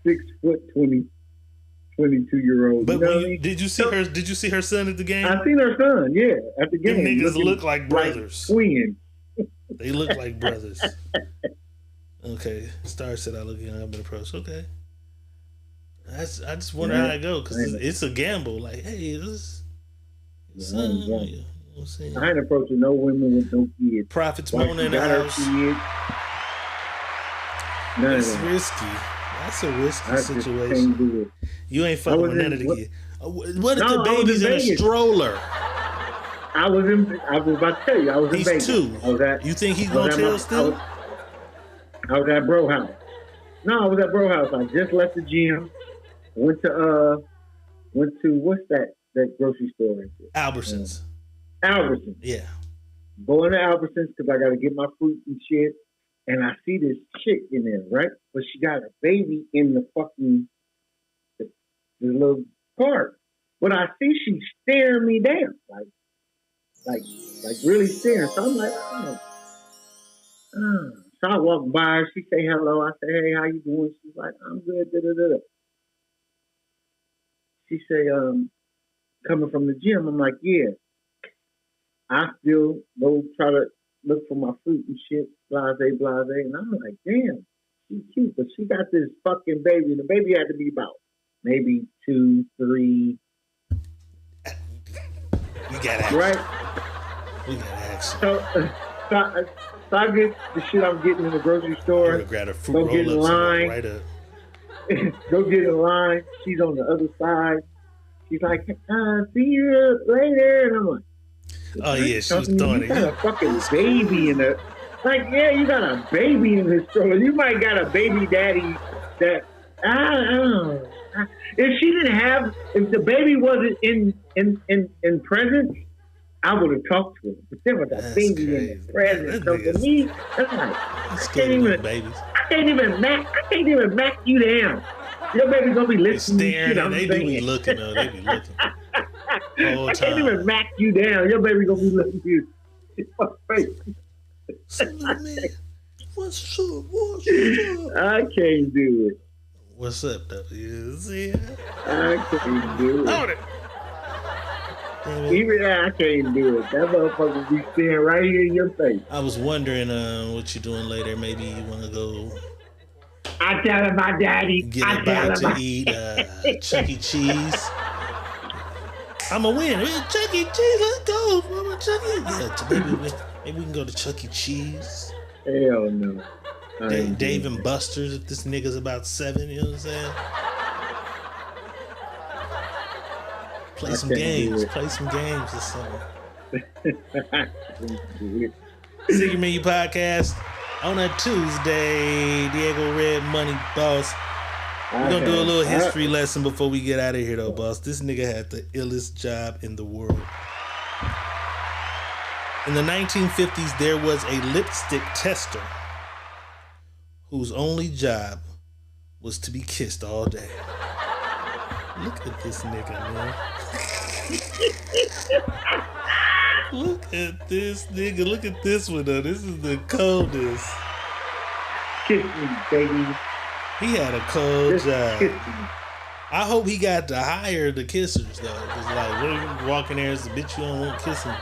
6 foot 22-year-old. But did you see her? Did you see her son at the game? I seen her son. Yeah, at the game. Them niggas look like brothers. Twins. They look like brothers. Okay, Star said I look young. I've been approached. Okay, I just wonder how it go because it's a gamble. Like, hey, this son. You know what I'm saying? I ain't approaching no women with no kids. Prophets Mona in the house. It's risky. That's a risky situation. You ain't fucking with none of the kids. What if the baby's in a stroller? I was about to tell you. I was in Vegas. He's 2. You think he's gonna tell still? I was at Bro House. No, I was at Bro House. I just left the gym. Went to what's that grocery store? Albertsons. Albertsons. Yeah. Going to Albertsons because I got to get my fruit and shit. And I see this chick in there, right? But she got a baby in the fucking the little cart. But I see she's staring me down, like really staring. So I'm like, So I walk by her. She say hello. I say, hey, how you doing? She's like, I'm good. Da-da-da. She say, coming from the gym. I'm like, yeah. I still go try to look for my fruit and shit, blase. And I'm like, damn, she's cute. But she got this fucking baby. And the baby had to be about maybe 2, 3. We got action. Right? We got action. So I get the shit I'm getting in the grocery store. Grab a fruit roll up line. Right up. Go get in line. She's on the other side. She's like, see you later. And I'm like, oh yeah, she was throwing it. You got a fucking baby in the you got a baby in the stroller. You might got a baby daddy that I don't know. If the baby wasn't in presence, I would have talked to him. But there was a baby in the presence. So for me, that's like I can't even mac you down. Your baby gonna be listening to shit I'm saying. They be looking though. They be looking. I can't even mac you down. Your baby gonna be listening to you. What's up? I can't do it. What's up, W? See? I can't do it. Hold it. Even I can't do it. That motherfucker be staring right here in your face. I was wondering what you're doing later. Maybe you want to go. I tell him my daddy. Get a bite to eat Chuck E. Cheese. I'm a winner. Chuck E. Cheese, let's go. Mama Chuck E. Yeah, maybe we can go to Chuck E. Cheese. Hell no. Dave and Buster's if this nigga's about 7, you know what I'm saying? Play some games or something. Secret Menu Podcast on a Tuesday. Diego Red, Money Boss. We're going to do a little history lesson before we get out of here, though, boss. This nigga had the illest job in the world. In the 1950s, there was a lipstick tester whose only job was to be kissed all day. Look at this nigga, man. Look at this nigga. Look at this one, though. This is the coldest. Kiss me, baby. He had a cold job. I hope he got to hire the kissers, though. Because, like, when you walk in there as a bitch, you don't want kissing.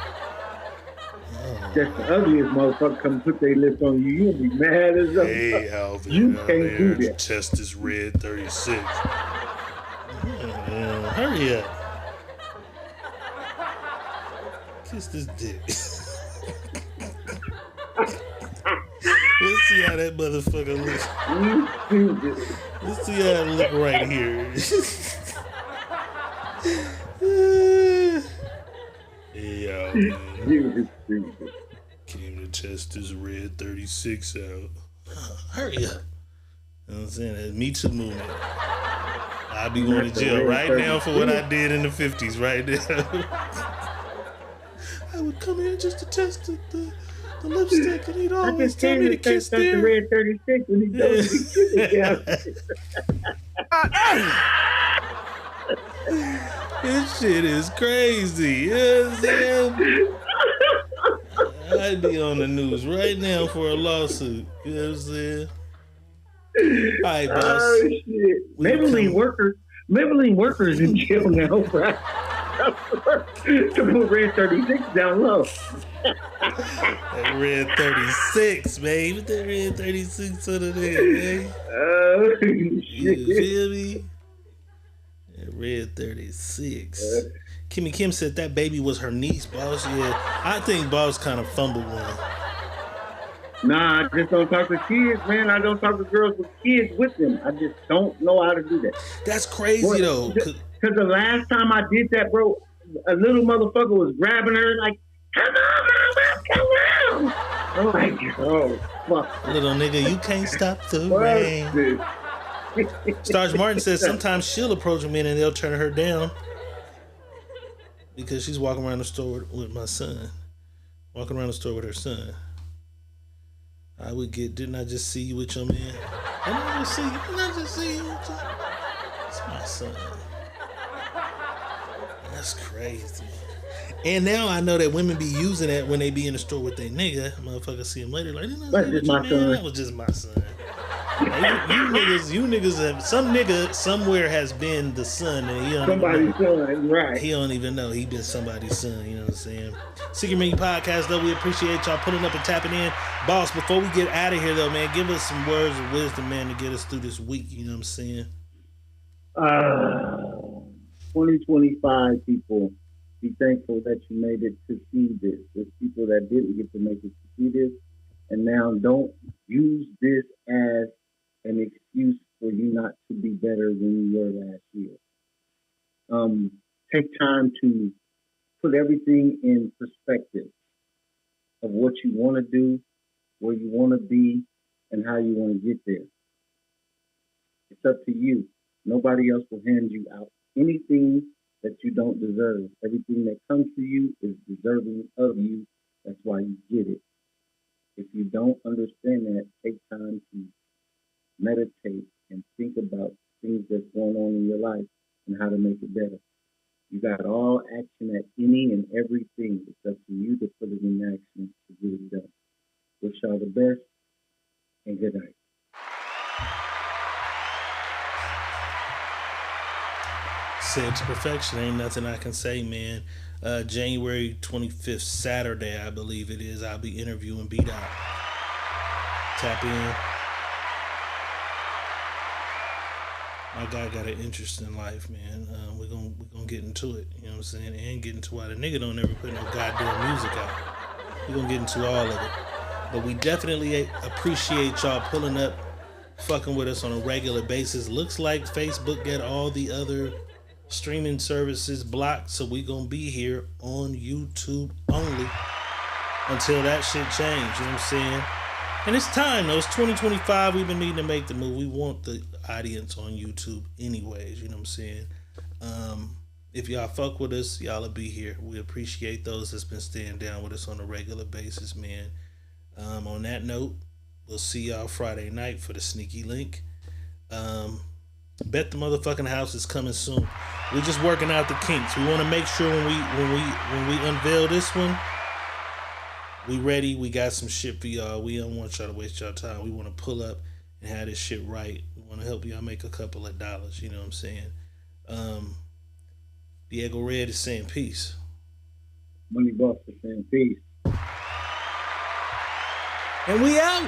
That's the ugliest motherfucker come put their lips on you. You'll be mad as hell. Hey, Alvin. You can't do that. Test is red 36. Hurry up. Kiss this dick. What's see how that motherfucker looks. Let's see how it look right here. Yo, man. Came to test this red 36 out. Hurry up. You know what I'm saying? That Me Too movement. I'll be going to jail right now for what I did in the 50s right now. I would come here just to test the lipstick, and he'd always tell me to kiss there. The red 36 when he told me to kiss it. This shit is crazy. You know what I'm saying? I'd be on the news right now for a lawsuit. You know what I'm saying? All right, boss. Oh, shit. Maybelline workers in jail now, right? To put red 36 down low. That red 36, baby. Put that red 36 under there, man. Oh, shit. You feel me? That red 36. Kimmy Kim said that baby was her niece, boss. Yeah, I think boss kind of fumbled one. Nah, I just don't talk to kids, man. I don't talk to girls with kids with them. I just don't know how to do that. That's crazy, though. Because the last time I did that, bro, a little motherfucker was grabbing her like, come on, mama, come on. I'm like, oh, fuck. Little nigga, you can't stop the rain. Starge Martin says sometimes she'll approach men and they'll turn her down because she's walking around the store with my son. Walking around the store with her son. I would get, didn't I just see you with your man? Didn't I just see you with your... It's my son. That's crazy. And now I know that women be using that when they be in the store with their nigga. Motherfucker see him later like, didn't I see you with your man? That was just my son. You niggas have, some nigga somewhere has been the son and he don't somebody's son, right? He don't even know he been somebody's son. You know what I'm saying? Secret Menu Podcast, though, we appreciate y'all pulling up and tapping in. Boss, before we get out of here, though, man, give us some words of wisdom, man, to get us through this week. You know what I'm saying? 2025 people, be thankful that you made it to see this. There's people that didn't get to make it to see this, and now don't use this as an excuse for you not to be better than you were last year. Take time to put everything in perspective of what you want to do, where you want to be, and how you want to get there. It's up to you. Nobody else will hand you out anything that you don't deserve. Everything that comes to you is deserving of you. That's why you get it. If you don't understand that, take time to meditate and think about things that's going on in your life and how to make it better. You got all action at any and everything. It's up to you to put it in action to get it done. Wish y'all the best and good night. Said to perfection. Ain't nothing I can say, man. January 25th, Saturday, I believe it is. I'll be interviewing B-Dot. Tap in. My guy got an interesting life, man. We're gonna get into it, you know what I'm saying? And get into why the nigga don't ever put no goddamn music out. We're gonna get into all of it. But we definitely appreciate y'all pulling up, fucking with us on a regular basis. Looks like Facebook got all the other streaming services blocked, so we gonna be here on YouTube only until that shit change, you know what I'm saying? And it's time, though. It's 2025. We've been needing to make the move. We want the audience on YouTube anyways, you know what I'm saying? If y'all fuck with us, y'all will be here. We appreciate those that's been staying down with us on a regular basis, man. On that note, we'll see y'all Friday night for the sneaky link. Bet the motherfucking house is coming soon. We're just working out the kinks. We want to make sure when we unveil this one, we ready. We got some shit for y'all. We don't want y'all to waste y'all time. We want to pull up and have this shit right. We want to help y'all make a couple of dollars. You know what I'm saying? Diego Red is saying peace. Money Boss is saying peace. And we out.